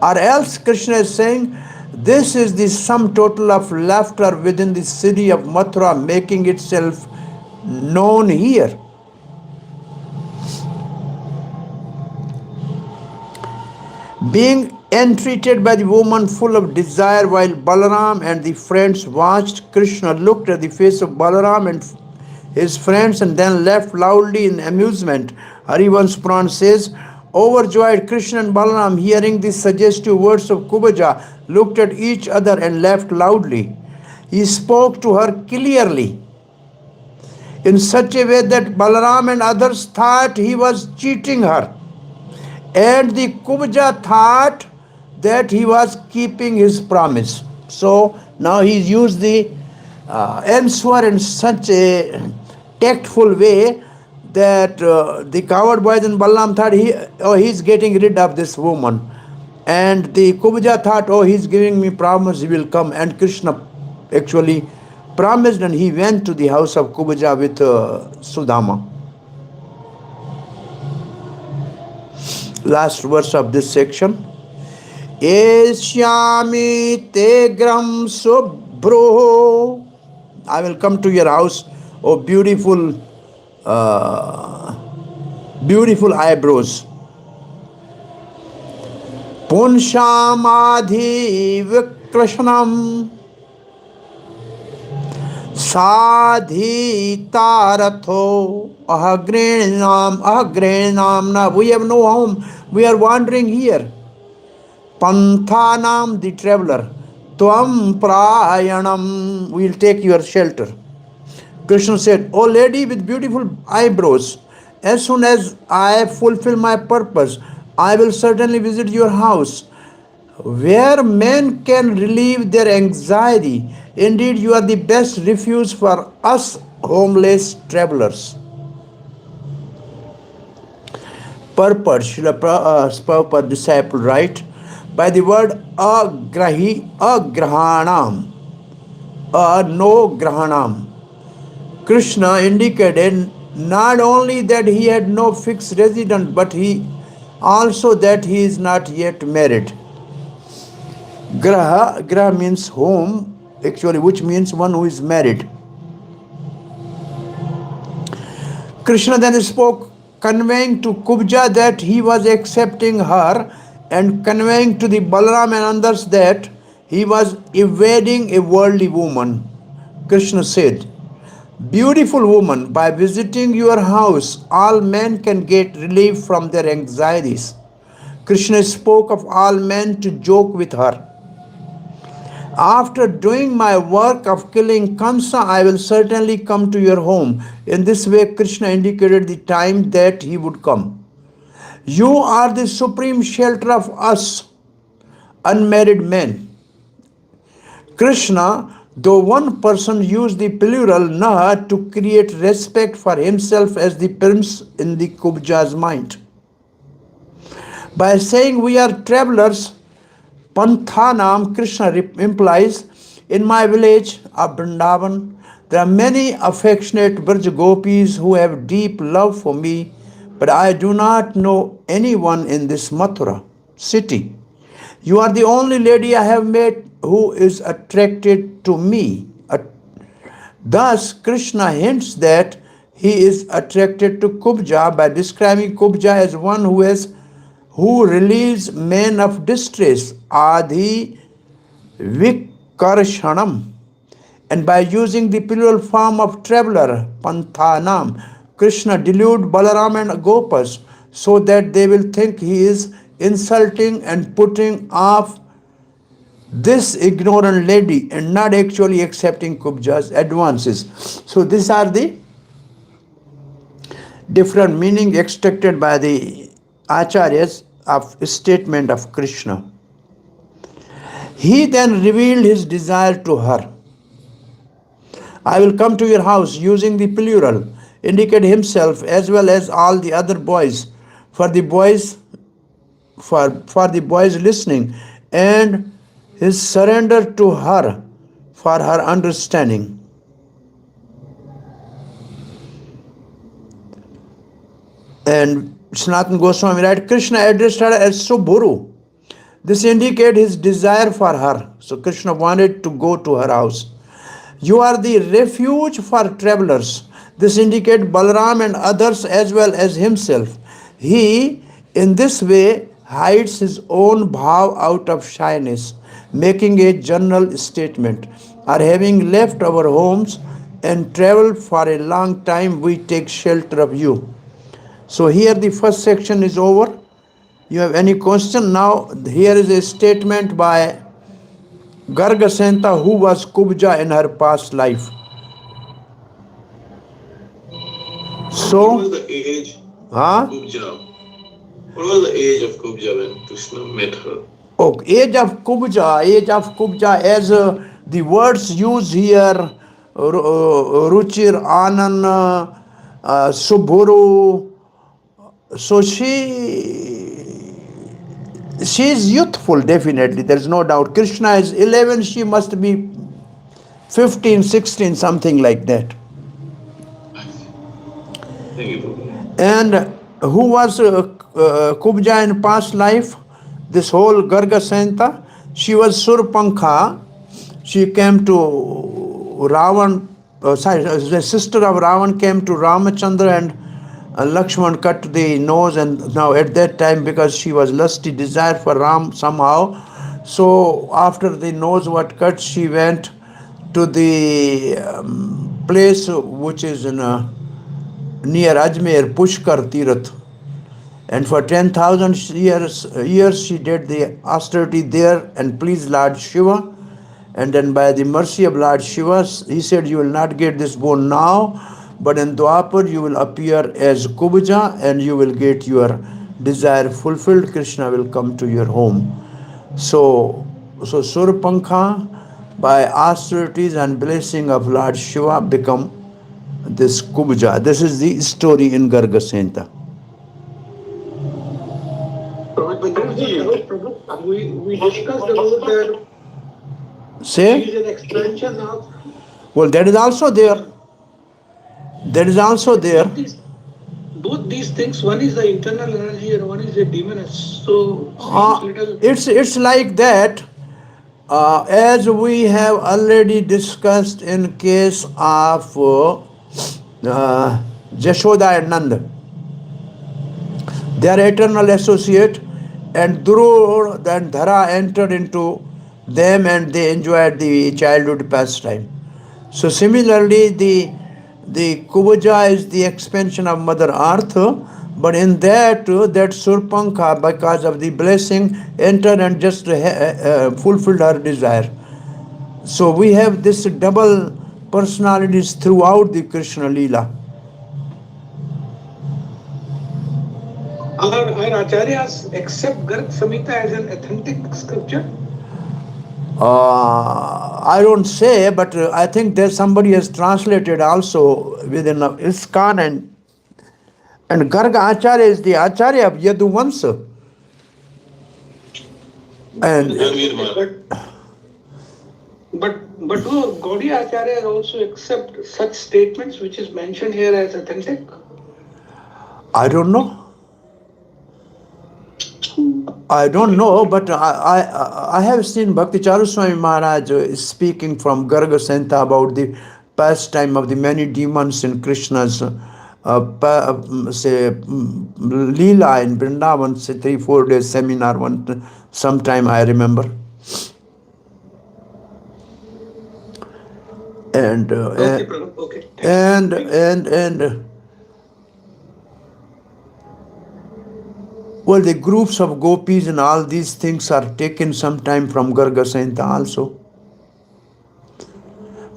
[SPEAKER 1] Or else Krishna is saying, this is the sum total of laughter within the city of Mathura making itself known here. Being entreated by the woman full of desire while Balaram and the friends watched, Krishna looked at the face of Balaram and his friends and then laughed loudly in amusement. Harivansh Puran says, overjoyed, Krishna and Balaram, hearing the suggestive words of Kubaja, looked at each other and laughed loudly. He spoke to her clearly in such a way that Balaram and others thought he was cheating her, and the Kubaja thought that he was keeping his promise. So now he used the answer in such a tactful way that the coward boys and Balaram thought he's getting rid of this woman, and the Kubaja thought, he's giving me promise he will come, and Krishna actually promised, and he went to the house of Kubaja with Sudama. Last verse of this section. Eshyami te gram subhro. I will come to your house, oh beautiful, beautiful eyebrows. Punshamadhi vikrashanam Sadhi taratho ahagrenam na. We have no home. We are wandering here. Panthanam, the traveler. Tvam prayanam, we will take your shelter. Krishna said, O lady with beautiful eyebrows, as soon as I fulfill my purpose, I will certainly visit your house, where men can relieve their anxiety. Indeed, you are the best refuge for us homeless travelers. Purport, Srila Prabhupada disciple write, by the word agrahanam, no grahanam, Krishna indicated not only that he had no fixed residence, but he also that he is not yet married. Graha means home, actually, which means one who is married. Krishna then spoke, conveying to Kubja that he was accepting her, and conveying to the Balaram and others that he was evading a worldly woman. Krishna said, Beautiful woman, by visiting your house, all men can get relief from their anxieties. Krishna spoke of all men to joke with her. After doing my work of killing Kamsa, I will certainly come to your home. In this way, Krishna indicated the time that he would come. You are the supreme shelter of us, unmarried men. Krishna, though one person used the plural na to create respect for himself as the prince in the Kubja's mind. By saying we are travelers, Panthanam, Krishna implies, in my village of Vrindavan, there are many affectionate Braj Gopis who have deep love for me, but I do not know anyone in this Mathura city. You are the only lady I have met who is attracted to me. Thus, Krishna hints that he is attracted to Kubja by describing Kubja as one who relieves men of distress, adhbhut, and by using the plural form of traveler, panthanam, Krishna delude Balaram and Gopas so that they will think he is insulting and putting off this ignorant lady and not actually accepting Kubja's advances. So these are the different meaning extracted by the acharyas of statement of Krishna. He then revealed his desire to her. I will come to your house, using the plural, indicate himself as well as all the other boys, for the boys listening, and his surrender to her for her understanding. And Sanatana Goswami writes, Krishna addressed her as Subhuru. This indicates his desire for her. So Krishna wanted to go to her house. You are the refuge for travelers. This indicates Balaram and others as well as himself. He, in this way, hides his own bhav out of shyness, making a general statement. Or having left our homes and traveled for a long time, we take shelter of you. So here the first section is over. You have any question? Now here is a statement by Gargasenta, who was Kubja in her past life. So,
[SPEAKER 3] what was the age of Kubja? What was the age of Kubja when Krishna met her?
[SPEAKER 1] Oh, age of Kubja, as the words used here, Ruchir, Anan, Subhuru. So she is youthful, definitely, there is no doubt. Krishna is 11, she must be 15, 16, something like that.
[SPEAKER 3] Thank you.
[SPEAKER 1] And who was Kubja in past life? This whole Garga Santa, she was Surpankha. She came to Ravan, the sister of Ravan came to Ramachandra, and Lakshman cut the nose, and now at that time, because she was lusty desire for Ram somehow, so after the nose was cut, she went to the place which is in near Ajmer, Pushkar Tirath. And for 10,000 years she did the austerity there and pleased Lord Shiva. And then by the mercy of Lord Shiva, he said, you will not get this bone now, but in Dwapar you will appear as Kubja and you will get your desire fulfilled. Krishna will come to your home. So Surpankha, by austerities and blessing of Lord Shiva, become this Kubja. This is the story in Garga Senta.
[SPEAKER 5] We discussed about that.
[SPEAKER 1] Say?
[SPEAKER 5] It is an expansion of.
[SPEAKER 1] Well, that is also there. That is also there.
[SPEAKER 5] Both these things, one is the internal energy and one is the demoness. So
[SPEAKER 1] It's like that. As we have already discussed in case of Jashoda and Nanda, they are eternal associate, and Dhruv and Dhara entered into them and they enjoyed the childhood pastime. So similarly, the Kubaja is the expansion of Mother Earth, but in that Surpankha, because of the blessing, entered and just fulfilled her desire. So we have this double personalities throughout the Krishna Leela.
[SPEAKER 5] Our acharyas accept Garg Samhita as an authentic scripture?
[SPEAKER 1] I don't say, but I think that somebody has translated also within ISKCON, and Garga Acharya is the Acharya of Yadu Vansa. And
[SPEAKER 5] but do Gaudiya Acharyas also accept such statements which is mentioned here as authentic?
[SPEAKER 1] I don't know. I don't know, but I have seen Bhakti Charuswami Maharaj speaking from Garga Senta about the pastime of the many demons in Krishna's Leela in Vrindavan, say 3-4 days seminar sometime I remember. And well, the groups of gopis and all these things are taken sometime from Garga Senta also.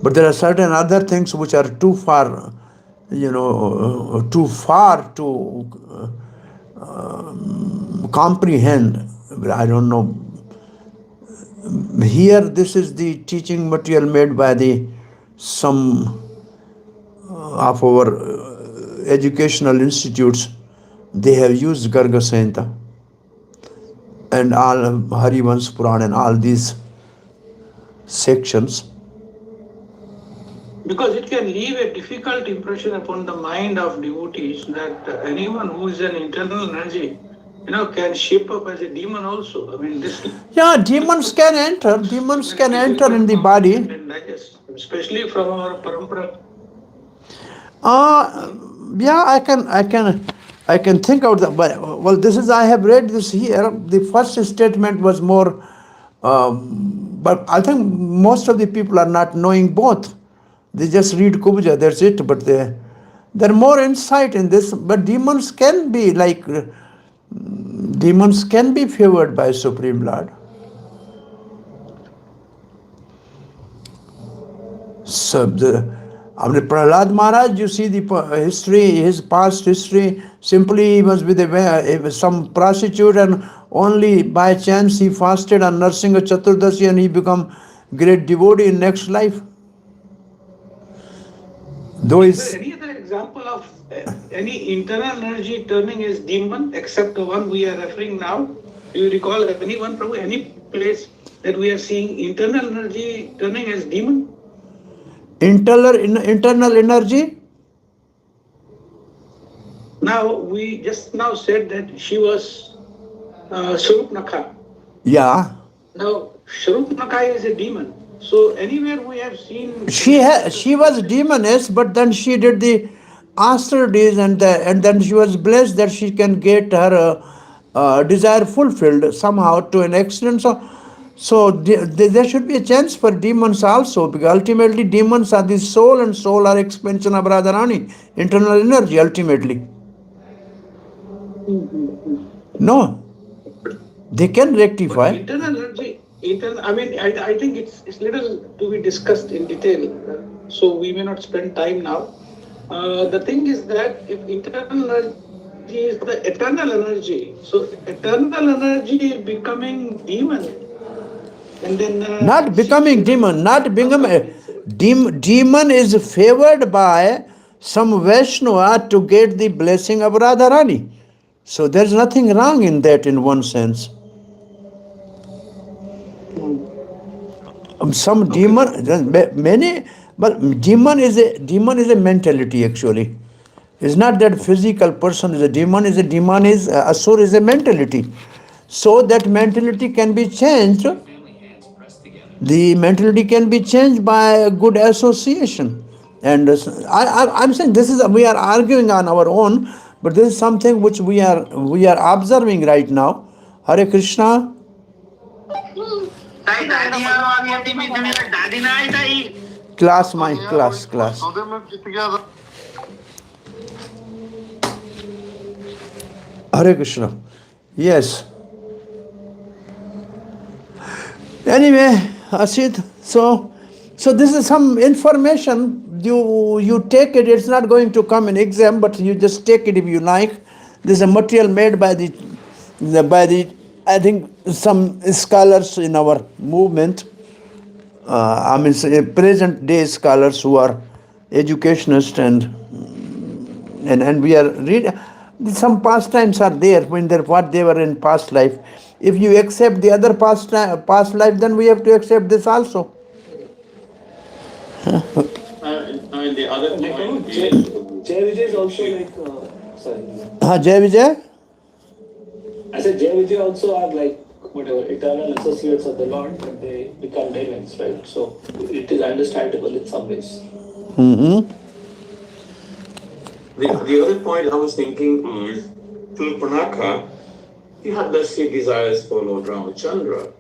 [SPEAKER 1] But there are certain other things which are too far, to comprehend. I don't know. Here, this is the teaching material made by some of our educational institutes. They have used Garga Senta and all Harivans Puran and all these sections.
[SPEAKER 5] Because it can leave a difficult impression upon the mind of devotees that anyone who is an internal energy, can shape up as a demon also. I mean, this.
[SPEAKER 1] Yeah, demons can enter. Demons can enter in the body.
[SPEAKER 5] Especially from our parampara.
[SPEAKER 1] Yeah, I can think out that. Well, this is, I have read this here. The first statement was more, but I think most of the people are not knowing both. They just read Kubja, that's it. But they're more insight in this. But demons can be favored by Supreme Lord. So Prahlad Maharaj, you see the history, his past history. Simply he was with some prostitute, and only by chance he fasted on Narsinga Chaturdashi and he become great devotee in next life.
[SPEAKER 5] Is there any other example of any internal energy turning as demon except the one we are referring now? Do you recall anyone, Prabhu, any place that we are seeing internal energy turning as demon?
[SPEAKER 1] Internal energy?
[SPEAKER 5] Now, we just now said that she was Swarupnakha.
[SPEAKER 1] Yeah.
[SPEAKER 5] Now, Swarupnakha is a demon. So, anywhere we have seen...
[SPEAKER 1] She was demoness, but then she did the austerities and then she was blessed that she can get her desire fulfilled somehow to an extent. So there should be a chance for demons also, because ultimately demons are the soul, and soul are expansion of Radharani, internal energy ultimately. No, they can
[SPEAKER 5] But
[SPEAKER 1] rectify.
[SPEAKER 5] internal energy, I mean, I think it's little to be discussed in detail, so we may not spend time now. The thing is that if internal energy is the eternal energy, so eternal energy is becoming demon, and then
[SPEAKER 1] Not becoming demon, not become a demon is favored by some Vaishnava to get the blessing of Radharani. So there's nothing wrong in that in one sense. Some demon, many, but demon is a mentality actually. It's not that physical person is a demon. Asur is a mentality. So that mentality can be changed. The mentality can be changed by a good association. And I'm saying this is, we are arguing on our own, but this is something which we are observing right now. Hare Krishna. Class, my class. Hare Krishna. Yes. Anyway, Asit, so this is some information. You take it. It's not going to come in exam, but you just take it if you like. This is a material made by the I think some scholars in our movement. Present day scholars who are educationists, and we are reading. Some pastimes are there when what they were in past life. If you accept the other past life, then we have to accept this also.
[SPEAKER 3] And the other point is,
[SPEAKER 6] Jai Vijay is also like, sorry.
[SPEAKER 1] Jai Vijay?
[SPEAKER 6] I said Jai Vijay also are like whatever eternal associates of the Lord, but they become demons, right? So it is understandable in some ways.
[SPEAKER 1] Mm-hmm.
[SPEAKER 3] the other point I was thinking is, Shurpanakha, he had the same desires for Lord Ramachandra.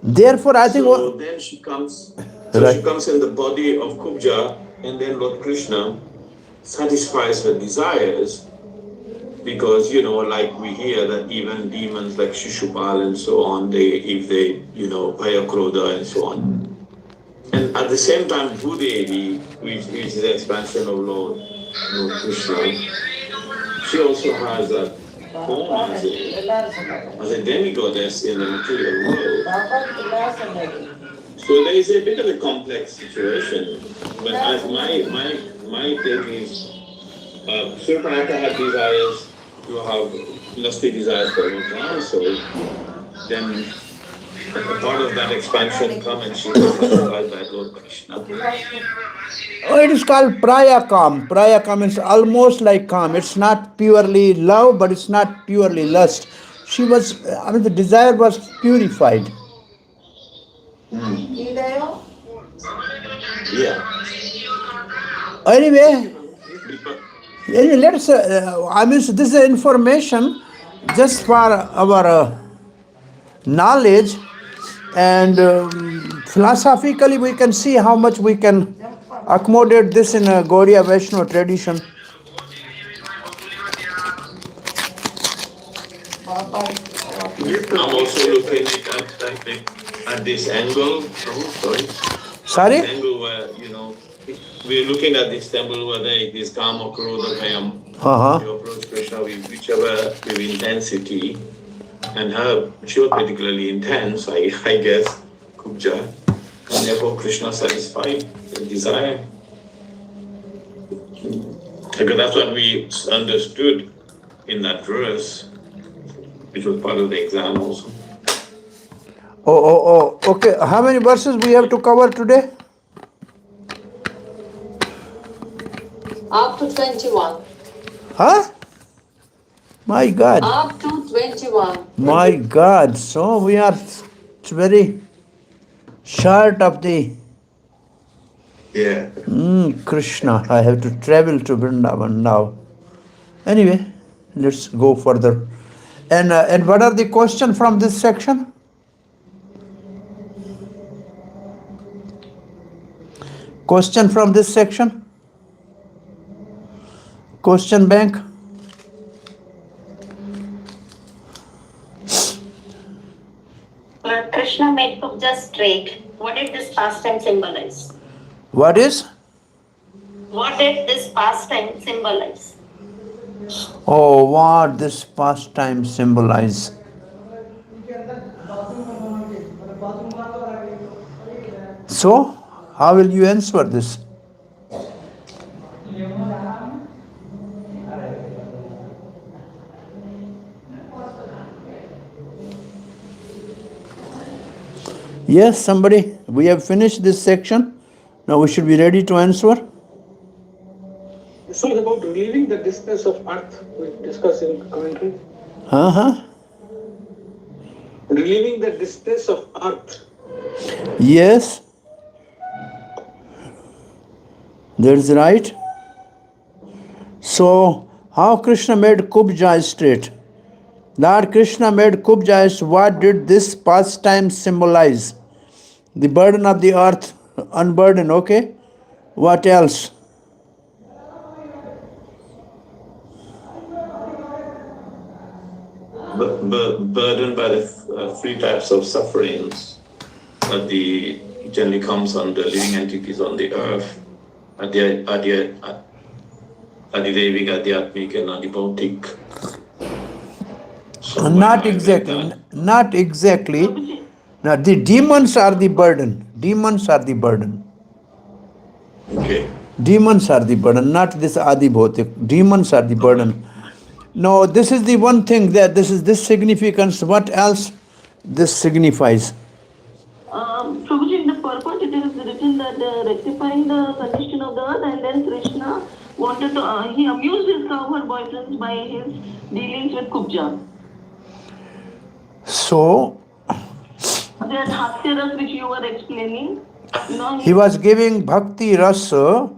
[SPEAKER 1] Therefore, I think.
[SPEAKER 3] So then she comes. So right. She comes in the body of Kubja, and then Lord Krishna satisfies her desires, because like we hear that even demons like Shishupal and so on, if they Bhayakrodha and so on. And at the same time, Bhudevi, which is the expansion of Lord Krishna, she also has a form as a demigoddess in the material world. So there is a bit of a complex situation. But as my take is, Surpanaka had desires, you have lusty desires for Bhagwan, so then a part of that expansion come and she was satisfied by Lord Krishna.
[SPEAKER 1] It is called prayakam. Prayakam is almost like kam. It's not purely love, but it's not purely lust. The desire was purified.
[SPEAKER 3] Yeah.
[SPEAKER 1] Anyway, let's. This is information just for our knowledge, and philosophically we can see how much we can accommodate this in a Gaudiya Vaishnava tradition.
[SPEAKER 3] I'm also looking at this angle.
[SPEAKER 1] Sorry?
[SPEAKER 3] This angle where, we're looking at this temple where there is Kama, Krodha, Kayam. You approach Krishna with with intensity, and her, she was particularly intense, I guess, Kubja, and therefore Krishna satisfied the desire. Because that's what we understood in that verse, which was part of the exam also.
[SPEAKER 1] Okay. How many verses we have to cover today?
[SPEAKER 4] Up to 21.
[SPEAKER 1] Huh? My God.
[SPEAKER 4] Up to 21.
[SPEAKER 1] My God. So we are very short of the...
[SPEAKER 3] Yeah.
[SPEAKER 1] Krishna. I have to travel to Vrindavan now. Anyway, let's go further. And what are the questions from this section? Question from this section? Question bank?
[SPEAKER 2] Lord Krishna made Kubja straight. What did this pastime symbolize?
[SPEAKER 1] What is?
[SPEAKER 2] What did this pastime symbolize?
[SPEAKER 1] Oh, what this pastime symbolize? So, how will you answer this? Yes, somebody, we have finished this section. Now we should be ready to answer.
[SPEAKER 5] This is about relieving the distress of earth, we discussed in commentary.
[SPEAKER 1] Uh-huh.
[SPEAKER 5] Relieving the distress of earth.
[SPEAKER 1] Yes. That's right. So, how Krishna made Kubja straight? Lord Krishna made Kubja straight. What did this pastime symbolize? The burden of the earth, unburden, okay? What else?
[SPEAKER 3] Burdened by the three types of sufferings that the generally comes on the living entities on the earth, adhidevic, adhyatmic, and adhbhautic. So
[SPEAKER 1] Not exactly. Not exactly. Now, the demons are the burden. Demons are the burden.
[SPEAKER 3] Okay.
[SPEAKER 1] Demons are the burden, not this adhbhut. Demons are the burden. No, this is the one thing that this is this significance. What else this signifies?
[SPEAKER 2] Prabhuji, in the purport it is written that rectifying the condition of the earth, and then Krishna wanted to, he amused his cowherd boyfriends by his dealings with Kubja.
[SPEAKER 1] So,
[SPEAKER 2] That Hasyaras which you were explaining,
[SPEAKER 1] he was giving bhakti rasa,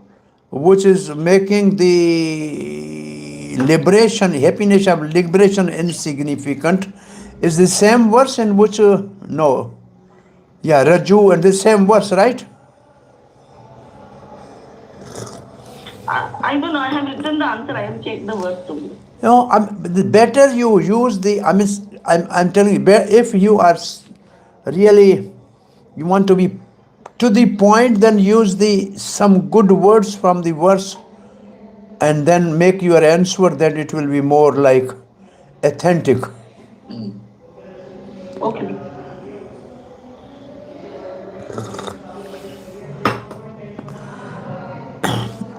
[SPEAKER 1] which is making the liberation, happiness of liberation insignificant. Is the same verse in which, no. Yeah, Raju, and the same verse, right?
[SPEAKER 2] I don't know, I have written the answer, I have checked the verse to you.
[SPEAKER 1] No, the better you use the, I'm telling you, if you are really, you want to be to the point, then use some good words from the verse and then make your answer that it will be more like authentic.
[SPEAKER 2] Okay.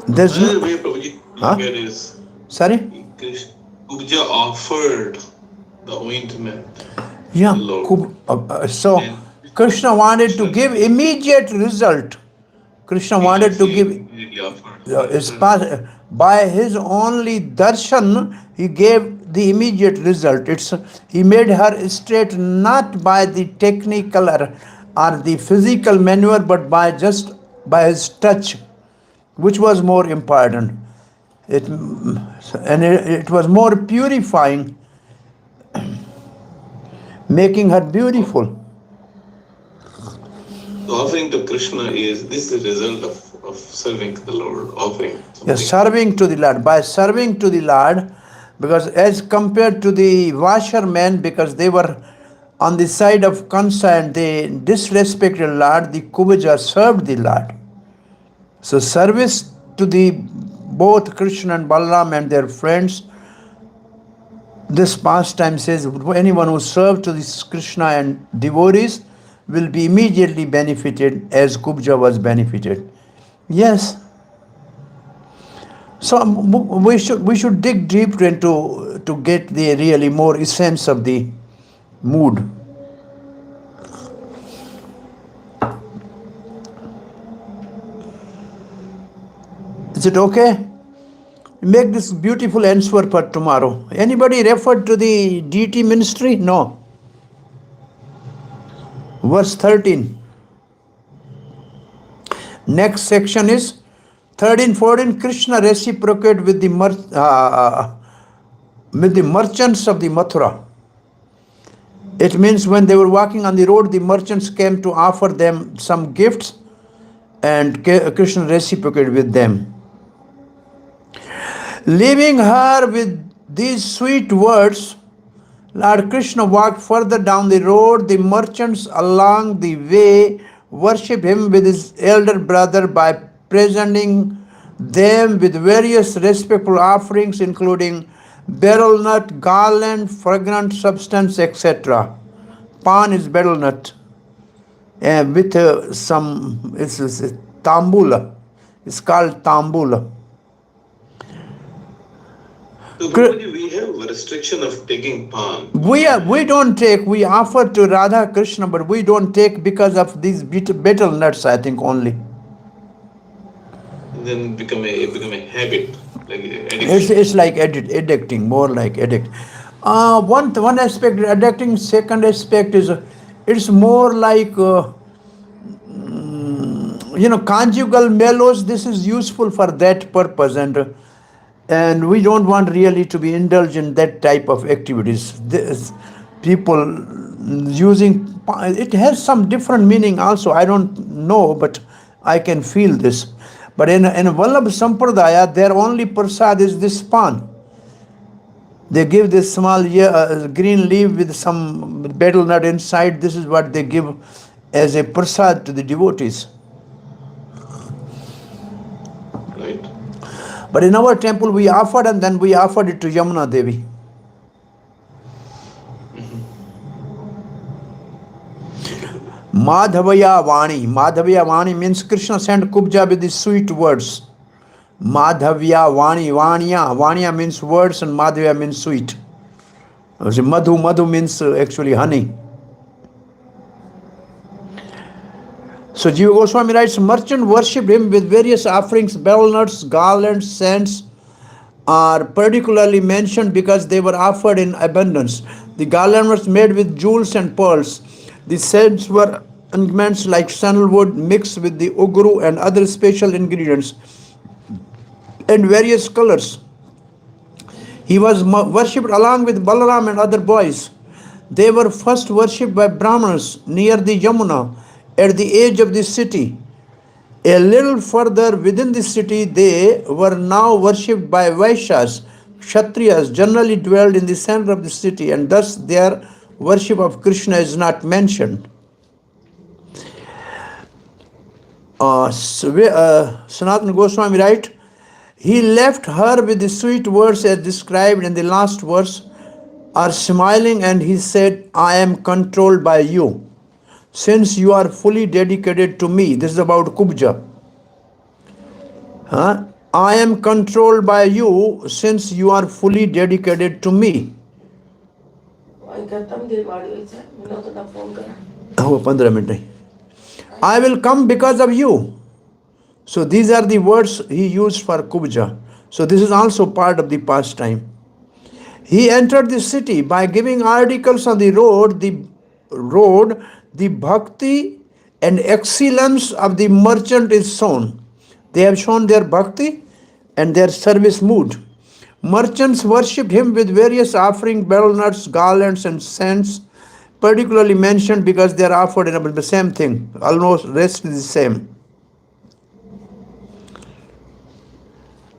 [SPEAKER 1] There's
[SPEAKER 3] Another
[SPEAKER 1] no,
[SPEAKER 3] way Prabhuji
[SPEAKER 1] Huh?
[SPEAKER 3] look at is
[SPEAKER 1] sorry?
[SPEAKER 3] Kubja offered the ointment.
[SPEAKER 1] Yeah.
[SPEAKER 3] to the Lord.
[SPEAKER 1] So
[SPEAKER 3] And
[SPEAKER 1] Krishna wanted to give immediate result. Krishna wanted to give
[SPEAKER 3] immediately offered.
[SPEAKER 1] by his only darshan, he gave the immediate result. He made her straight not by the technical or the physical maneuver, but by his touch, which was more important. It was more purifying, making her beautiful.
[SPEAKER 3] The offering to Krishna is this is the result of serving the Lord, offering.
[SPEAKER 1] Yes, serving to the Lord. By serving to the Lord, because as compared to the washermen, because they were on the side of Kansa and they disrespected Lord, the Kubaja served the Lord. So service to the both Krishna and Balaram and their friends, this pastime says anyone who serves to this Krishna and devotees will be immediately benefited as Kubja was benefited. Yes. So we should dig deeper into to get the really more essence of the mood. Is it okay? Make this beautiful answer for tomorrow. Anybody referred to the deity ministry? No. Verse 13. Next section is 13, 14. Krishna reciprocated with the merchants of the Mathura. It means when they were walking on the road, the merchants came to offer them some gifts, and Krishna reciprocated with them. Leaving her with these sweet words, Lord Krishna walked further down the road. The merchants along the way worshipped him with his elder brother by presenting them with various respectful offerings, including betel nut, garland, fragrant substance, etc. Pan is betel nut, and with some, it's tambula. It's called tambula.
[SPEAKER 3] So, Guruji, we have a restriction of taking pan.
[SPEAKER 1] We don't take, we offer to Radha Krishna, but we don't take because of these betel nuts, I think, only.
[SPEAKER 3] And then become a habit, like addiction.
[SPEAKER 1] It's like addicting, more like addict. One aspect addicting, second aspect is it's more like conjugal mellows. This is useful for that purpose, and we don't want really to be indulged in that type of activities. People using it has some different meaning also. I don't know, but I can feel this. But in Vallabh Sampradaya, their only prasad is this pan. They give this small green leaf with some betel nut inside. This is what they give as a prasad to the devotees.
[SPEAKER 3] Right.
[SPEAKER 1] But in our temple, we offered, and then we offered it to Yamuna Devi. Madhavaya Vani. Madhavaya Vani means Krishna sent Kubja with these sweet words. Madhavya Vani. Vanya means words, and Madhavya means sweet. Madhu means actually honey. So Jiva Goswami writes, merchant worshipped him with various offerings. Betel nuts, garlands, scents are particularly mentioned because they were offered in abundance. The garland was made with jewels and pearls. The scents were ointments like sandalwood mixed with the ugru and other special ingredients in various colors. He was worshipped along with Balaram and other boys. They were first worshipped by Brahmanas near the Yamuna at the edge of the city. A little further within the city, they were now worshipped by Vaishyas. Kshatriyas generally dwelled in the center of the city, and thus their worship of Krishna is not mentioned. Sanatana Goswami writes, he left her with the sweet words as described in the last verse, are smiling, and he said, I am controlled by you, since you are fully dedicated to me. This is about Kubja. I am controlled by you, since you are fully dedicated to me. I will come because of you. So these are the words he used for Kubja. So this is also part of the pastime. He entered the city by giving articles on the road, the bhakti and excellence of the merchant is shown. They have shown their bhakti and their service mood. Merchants worshipped him with various offerings, betel nuts, garlands, and scents, particularly mentioned because they are offered in the same thing. Almost rest is the same.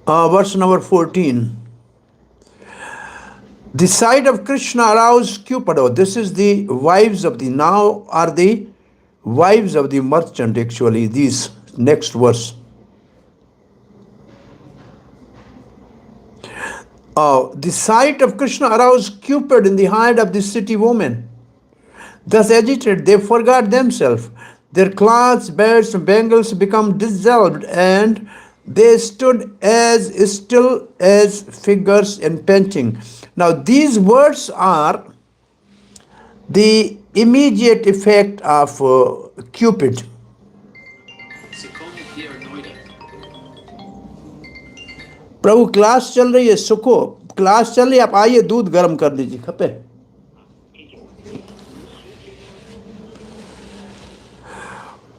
[SPEAKER 1] Verse number 14. The sight of Krishna aroused Cupido. This is the wives of the, now are the wives of the merchant actually, these next verse. The sight of Krishna aroused Cupid in the heart of the city woman. Thus agitated, they forgot themselves. Their cloths, belts, and bangles become dissolved, and they stood as still as figures in painting. Now these words are the immediate effect of Cupid. Prabhu class चल रही है, सुखो class चल रही है, आप आइए दूध गर्म कर दीजिए खपे.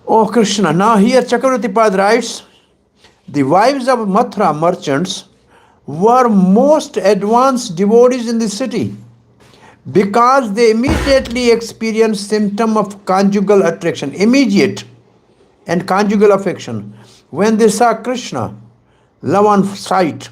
[SPEAKER 1] Oh Krishna. Now here Chakravarti Pad writes, the wives of Mathura merchants were most advanced devotees in the city because they immediately experienced symptom of conjugal attraction. Immediate. and conjugal affection. When they saw Krishna, love on sight,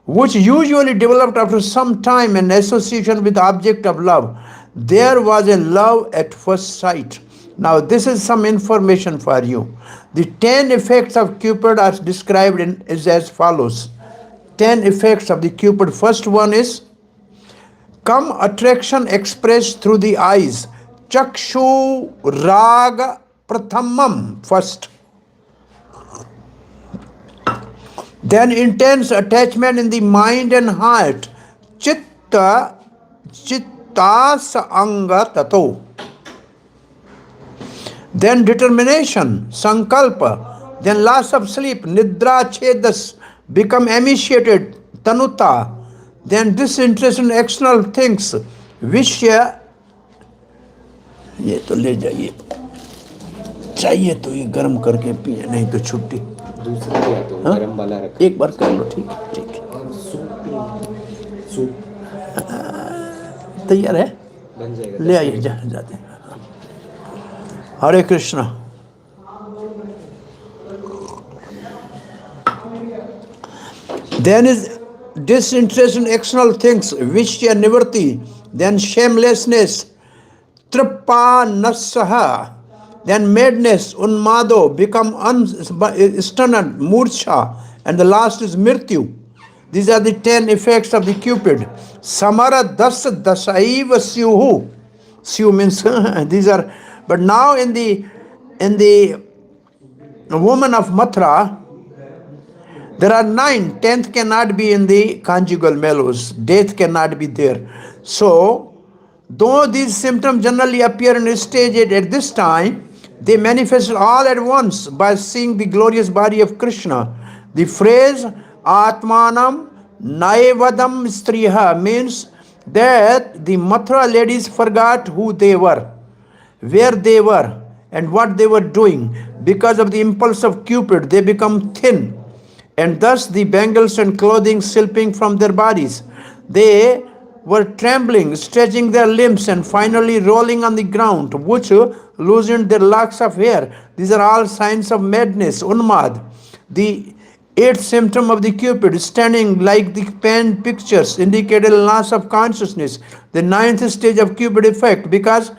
[SPEAKER 1] which usually developed after some time in association with the object of love, there was a love at first sight. Now, this is some information for you. The 10 effects of Cupid are described is as follows. 10 effects of the Cupid. First one is come attraction expressed through the eyes. Chakshu raga prathamam first. Then intense attachment in the mind and heart. Chitta anga tato. Then determination, sankalpa. Then loss of sleep, nidra chedas, become emaciated, tanuta. Then disinterest in external things, vishya. ये तो ले जाइए, चाहिए तो ये गर्म करके पिए, नहीं तो छुट्टी।
[SPEAKER 7] दूसरा दिया तो गरम वाला रखा।
[SPEAKER 1] एक बार कर लो, ठीक है, ठीक है।
[SPEAKER 7] और सूप
[SPEAKER 1] तैयार है,
[SPEAKER 7] बन जाएगा।
[SPEAKER 1] ले आइए, जाते हैं। हरे Krishna. Then is disinterest in external things, vishya nivarti. Then shamelessness, tripanasaha. Then madness, unmado, become stunned, murcha. And the last is mrityu. These are the 10 effects of the Cupid. Samara das dasaiva syuhu. Syu means these are. But now in the woman of Mathura, there are 9. 10th cannot be in the conjugal mellows. Death cannot be there. So, though these symptoms generally appear in stage at this time, they manifest all at once by seeing the glorious body of Krishna. The phrase Atmanam Naivadam Striha means that the Mathura ladies forgot who they were, where they were, and what they were doing. Because of the impulse of Cupid, they become thin, and thus the bangles and clothing slipping from their bodies. They were trembling, stretching their limbs, and finally rolling on the ground, which loosened their locks of hair. These are all signs of madness, unmad. The 8th symptom of the Cupid, standing like the pen pictures, indicated loss of consciousness. The 9th stage of Cupid effect, because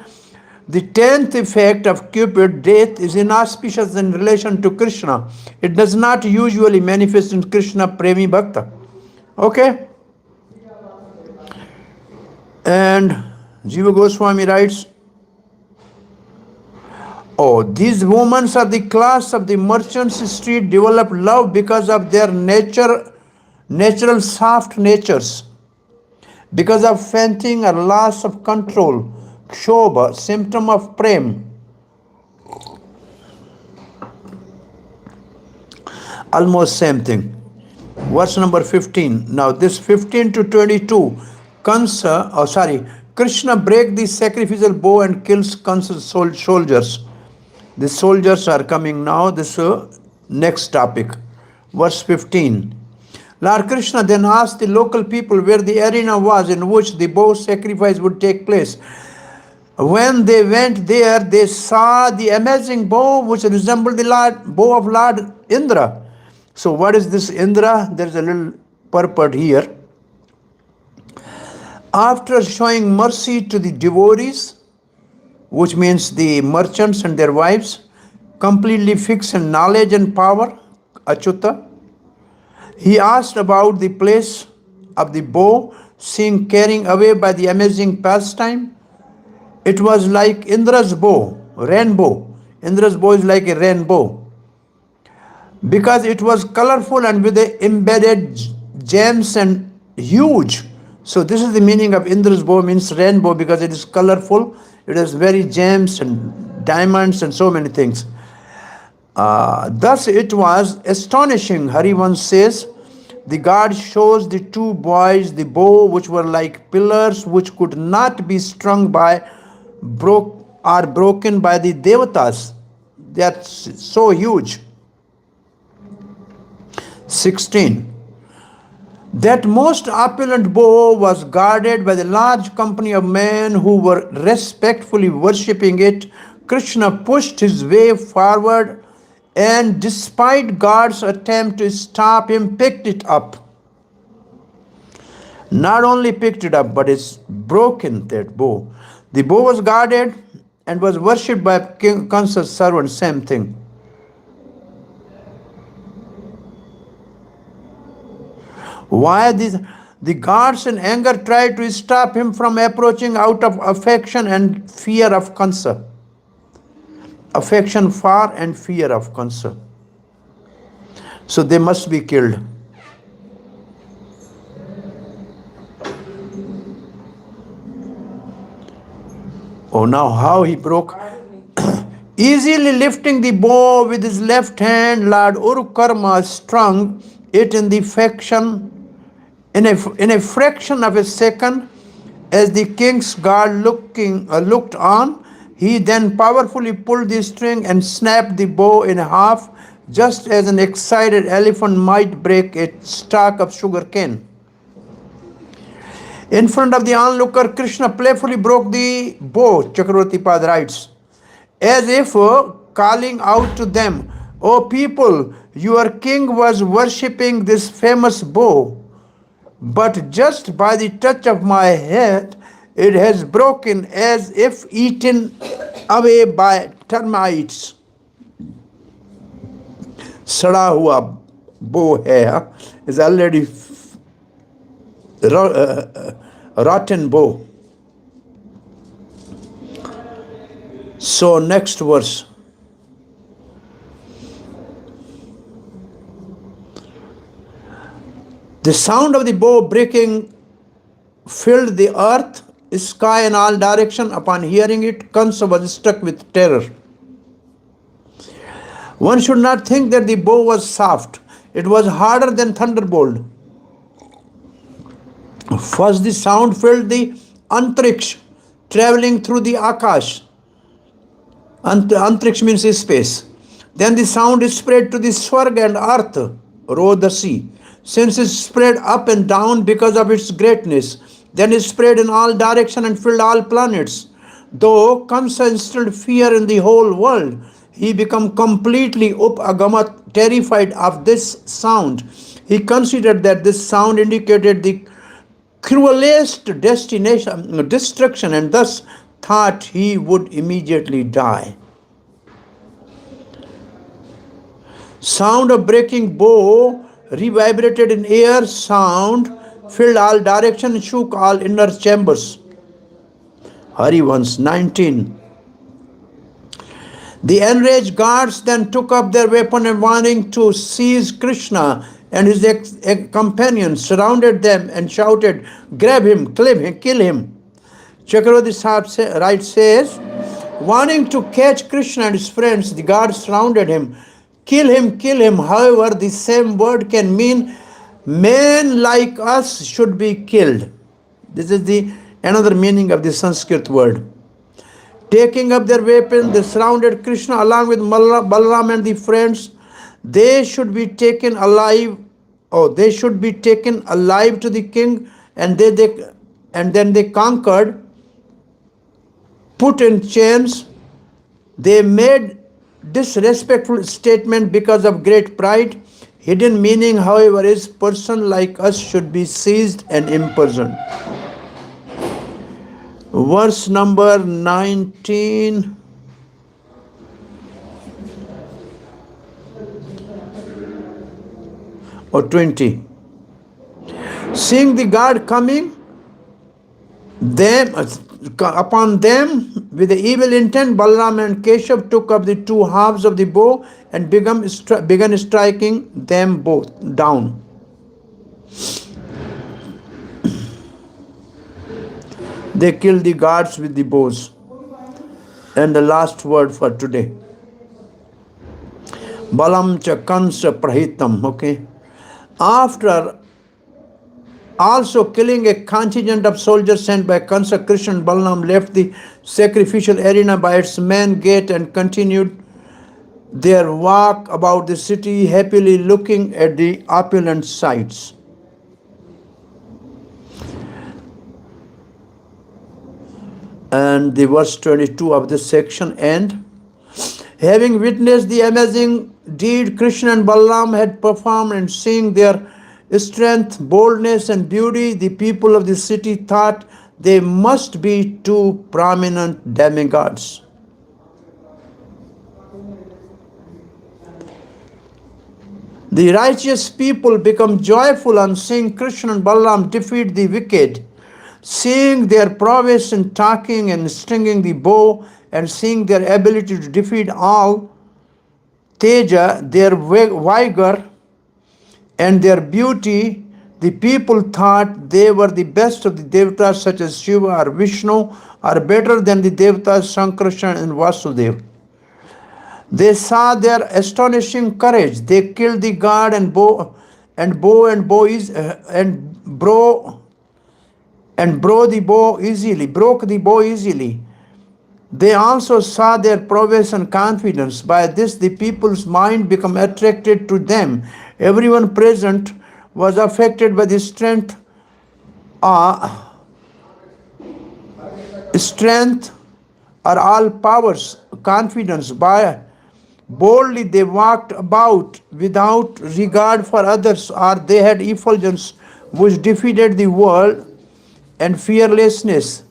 [SPEAKER 1] the 10th effect of Cupid, death, is inauspicious in relation to Krishna. It does not usually manifest in Krishna Premi Bhakta. Okay? And Jiva Goswami writes, oh, these women are the class of the merchants' street, develop love because of their natural soft natures, because of fainting or loss of control, kshobha, symptom of prem. Almost same thing. Verse number 15. Now this 15 to 22, Krishna breaks the sacrificial bow and kills Kansa's soldiers. The soldiers are coming now. This next topic. Verse 15. Lord Krishna then asked the local people where the arena was in which the bow sacrifice would take place. When they went there, they saw the amazing bow which resembled the bow of Lord Indra. So what is this Indra? There is a little purport here. After showing mercy to the devotees, which means the merchants and their wives, completely fixed in knowledge and power, Achyuta, he asked about the place of the bow, seeing carrying away by the amazing pastime. It was like Indra's bow, rainbow. Indra's bow is like a rainbow, because it was colorful and with the embedded gems and huge. So this is the meaning of Indra's bow, means rainbow, because it is colorful. It has very gems and diamonds and so many things. Thus it was astonishing. Hari once says, the God shows the two boys the bow, which were like pillars which could not be strung by broken by the devatas. They are so huge. 16. That most opulent bow was guarded by the large company of men who were respectfully worshipping it Krishna pushed his way forward and, despite God's attempt to stop him, picked it up. Not only picked it up, but it's broken that bow. The bow was guarded and was worshipped by King Kansa's servant, same thing. Why the gods in anger tried to stop him from approaching out of affection and fear of Kansa. Affection for and fear of Kansa. So they must be killed. Oh, now how he broke. Easily lifting the bow with his left hand, Lord Urukarma strung it in the fraction in a fraction of a second. As the king's guard looked on, he then powerfully pulled the string and snapped the bow in half, just as an excited elephant might break a stalk of sugar cane. In front of the onlooker, Krishna playfully broke the bow, Chakravarti Pad writes, as if calling out to them, "O people, your king was worshipping this famous bow, but just by the touch of my head, it has broken as if eaten away by termites." सड़ा हुआ bow है, is already rotten bow. So next verse. The sound of the bow breaking filled the earth, sky in all direction. Upon hearing it, Kansa was struck with terror. One should not think that the bow was soft. It was harder than thunderbolt. First the sound filled the antriksh, traveling through the akash. Antriksh means space. Then the sound is spread to the swarg and earth, row the sea. Since it spread up and down because of its greatness, then it spread in all direction and filled all planets. Though Kamsa instilled fear in the whole world, he became completely upagamat, terrified of this sound. He considered that this sound indicated the cruelest destruction, and thus thought he would immediately die. Sound of breaking bow reverberated in air, sound filled all direction, shook all inner chambers. Harivans 19. The enraged guards then took up their weapon and, wanting to seize Krishna and his companions, surrounded them and shouted, "Grab him, kill him." Chakravarti Sahib right says, wanting to catch Krishna and his friends, the guards surrounded him. Kill him, kill him. However, the same word can mean men like us should be killed. This is the another meaning of the Sanskrit word. Taking up their weapons, they surrounded Krishna along with Balaram and the friends. They should be taken alive. They should be taken alive to the king, and then they conquered, put in chains. They made disrespectful statement because of great pride. Hidden meaning, however, is person like us should be seized and imprisoned. Verse number 19 or 20. Seeing the guard coming upon them with the evil intent, Balaram and Keshav took up the two halves of the bow and began striking them both down. They killed the guards with the bows. And the last word for today. Balam cha kansa prahitam. Okay. After also killing a contingent of soldiers sent by Kansa, Krishna and Balaram left the sacrificial arena by its main gate and continued their walk about the city, happily looking at the opulent sights. And the verse 22 of this section, and having witnessed the amazing deed Krishna and Balaram had performed, and seeing their strength, boldness, and beauty, the people of the city thought they must be two prominent demigods. The righteous people become joyful on seeing Krishna and Balaram defeat the wicked, seeing their prowess in talking and stringing the bow, and seeing their ability to defeat all teja, their vigor, and their beauty. The people thought they were the best of the devatas, such as Shiva or Vishnu, are better than the devatas Sankrishna and Vasudev. They saw their astonishing courage. They killed the god and bow and bow is and broke the bow easily. They also saw their prowess and confidence. By this, the people's mind became attracted to them. Everyone present was affected by the strength or all powers, confidence. By boldly they walked about without regard for others, or they had effulgence which defeated the world, and fearlessness,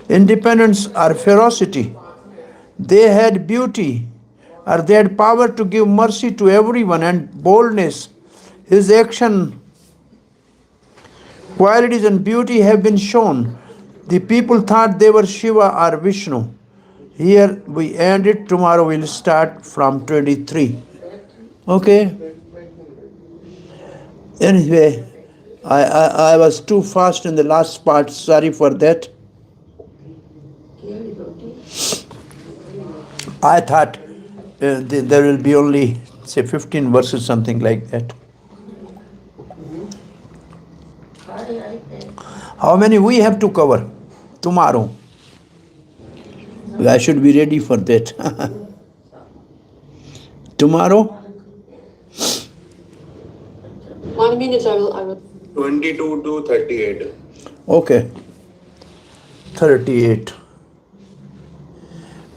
[SPEAKER 1] independence, or ferocity. They had beauty, or they had power to give mercy to everyone, and boldness. His action, qualities, and beauty have been shown. The people thought they were Shiva or Vishnu. Here we end it. Tomorrow we'll start from 23. Okay? Anyway, I was too fast in the last part. Sorry for that. I thought there will be only, say, 15 verses, something like that. How many we have to cover tomorrow? I should be ready for that. Tomorrow?
[SPEAKER 4] 1 minute, I will.
[SPEAKER 3] 22 to 38.
[SPEAKER 1] Okay. 38.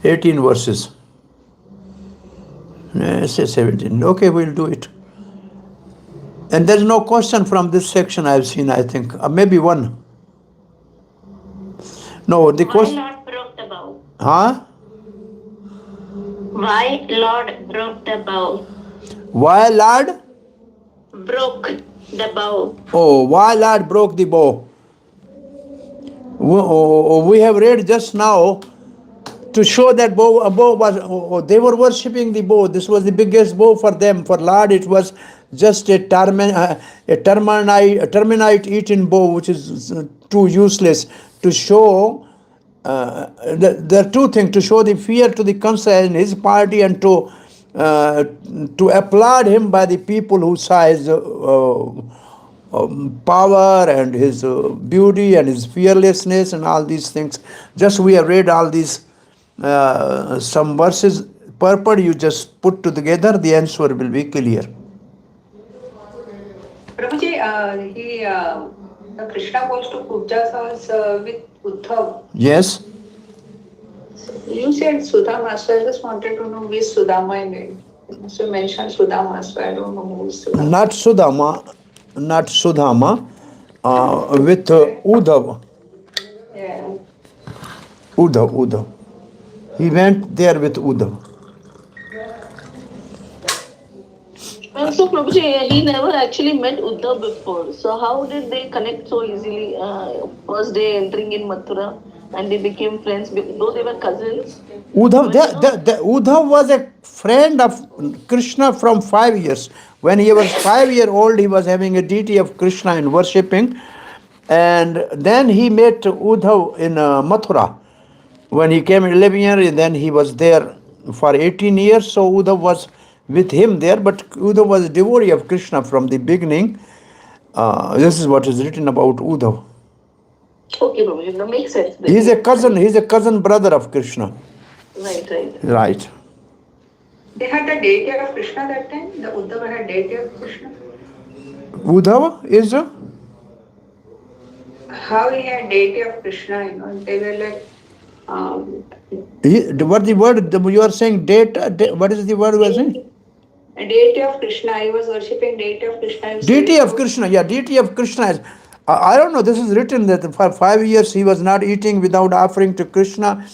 [SPEAKER 1] 18 verses. Say 17. Okay, we'll do it. And there's no question from this section I've seen, I think. Maybe one. No, the question.
[SPEAKER 2] Why Lord broke the bow?
[SPEAKER 1] Huh?
[SPEAKER 2] Why Lord broke the bow?
[SPEAKER 1] Why Lord?
[SPEAKER 2] Broke the bow.
[SPEAKER 1] Oh, why Lord broke the bow? We have read just now to show that bow was, they were worshipping the bow. This was the biggest bow for them. For Lord, it was just a terminite eaten bow, which is too useless. To show, there are two things: to show the fear to the Kamsa and his party, and to applaud him by the people who saw his power and his beauty and his fearlessness and all these things. Just we have read all these some verses. Purport you just put together, the answer will be clear.
[SPEAKER 8] Prabhuji, Krishna goes to Kubja Sahas with Uddhav.
[SPEAKER 1] Yes.
[SPEAKER 8] You said Sudama, so I just wanted to know who is Sudama in it. So you mentioned Sudama, so I don't know who is Sudama.
[SPEAKER 1] Not Sudama, with Uddhav.
[SPEAKER 8] Yeah.
[SPEAKER 1] Uddhav. He went there with Uddhav.
[SPEAKER 2] So Prabhuji, he never actually met Uddhav before. So how did they connect so easily? First day entering in Mathura, and they became friends, though they were cousins.
[SPEAKER 1] Uddhav was a friend of Krishna from 5 years. When he was 5 years old, he was having a deity of Krishna and worshipping. And then he met Uddhav in Mathura. When he came 11 years, and then he was there for 18 years. So Uddhav was with him there, but Uddhav was a devotee of Krishna from the beginning. This is what is written about Uddhav.
[SPEAKER 2] Okay, Prabhuji, that makes sense.
[SPEAKER 1] He's a cousin brother of Krishna.
[SPEAKER 2] Right.
[SPEAKER 8] They had the deity of Krishna that time? The Uddhava had deity of Krishna?
[SPEAKER 1] Uddhava is a?
[SPEAKER 8] how he had deity of Krishna, they were like,
[SPEAKER 1] What the word you are saying? What is the word you are saying?
[SPEAKER 8] a deity of Krishna. He was worshipping deity of Krishna.
[SPEAKER 1] Deity of Krishna. Yeah, deity of Krishna. I don't know. This is written that for 5 years he was not eating without offering to Krishna,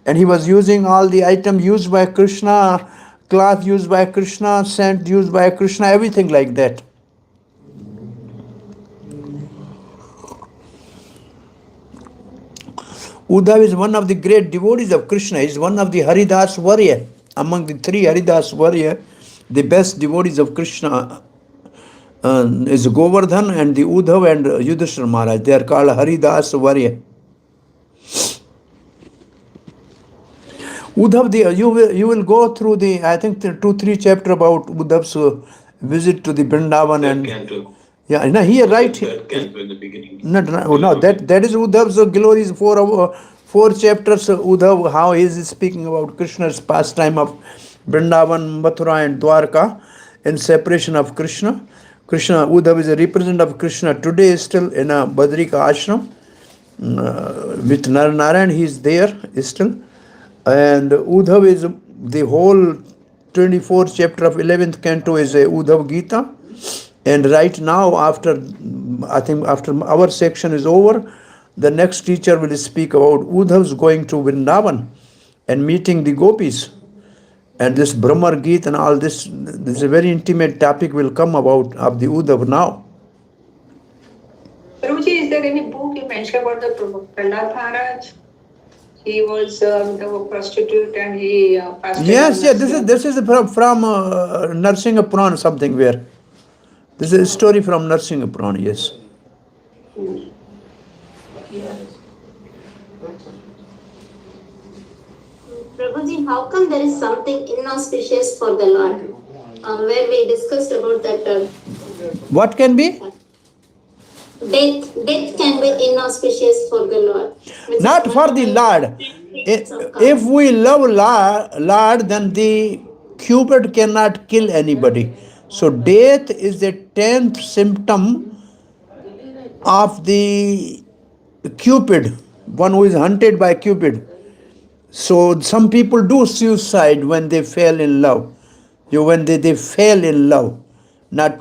[SPEAKER 1] and he was using all the items used by Krishna, cloth used by Krishna, scent used by Krishna, everything like that. Uddhav is one of the great devotees of Krishna. He is one of the Haridas warrior. Among the 3 Haridas warrior, the best devotees of Krishna is Govardhan and the Uddhav and Yudhishthira Maharaj. They are called Haridas warrior. Uddhav, you will go through the, I think, the 2-3 chapter about Uddhav's visit to the Vrindavan and yeah, no, here right.
[SPEAKER 3] That canto in the beginning.
[SPEAKER 1] No, that is Uddhav's glories. 4 chapters. Uddhav, how he is speaking about Krishna's pastime of Vrindavan, Mathura, and Dwarka, in separation of Krishna. Uddhav is a representative of Krishna today, still in a Badrika ashram with Narayan. He is there still, and Uddhav is the whole 24th chapter of 11th canto is a Uddhav Gita. And right now, after our section is over, the next teacher will speak about Uddhav's going to Vrindavan and meeting the gopis. And this Brahmar Geet and all this is a very intimate topic will come about of the Uddhav now.
[SPEAKER 8] Prabhuji, is there any book you mentioned about the Prahlad Maharaj? He was a prostitute and he passed.
[SPEAKER 1] Yes, this is from Narsingha Puran something where. This is a story from Narsingha Puran, yes.
[SPEAKER 9] Prabhuji, how come there is something inauspicious for the Lord? Where we discussed about that.
[SPEAKER 1] What can be?
[SPEAKER 9] Death can be inauspicious for the Lord.
[SPEAKER 1] Not for the Lord. If we love Lord, then the Cupid cannot kill anybody. So death is the 10th symptom of the Cupid, one who is hunted by Cupid. So some people do suicide when they fail in love. When they fail in love. Not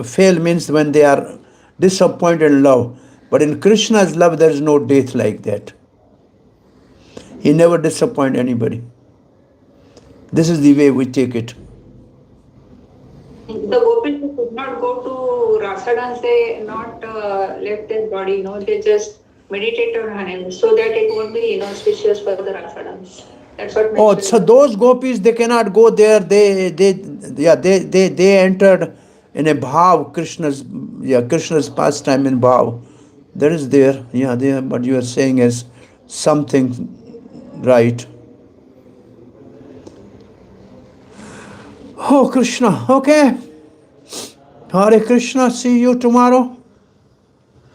[SPEAKER 1] fail means when they are disappointed in love. But in Krishna's love there is no death like that. He never disappoints anybody. This is the way we take it.
[SPEAKER 8] The gopis could not go to rasa dance, they not left their body, they just meditate on him so that it won't be inauspicious for the rasa dance. That's what.
[SPEAKER 1] Oh, so those gopis they cannot go there. They entered in a bhav, Krishna's pastime in bhav. That is there. Yeah, there. What you are saying is something right. Oh, Krishna. Okay. Hare Krishna. See you tomorrow.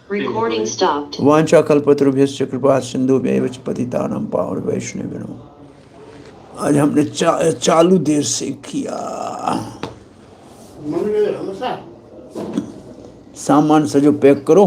[SPEAKER 4] Recording stopped.
[SPEAKER 1] Vancha kalpatarubhyasya kripa sindhubhya patitanam pavan vaishnavino. आज हमने चालू देर से किया. सामान सजो pack करो.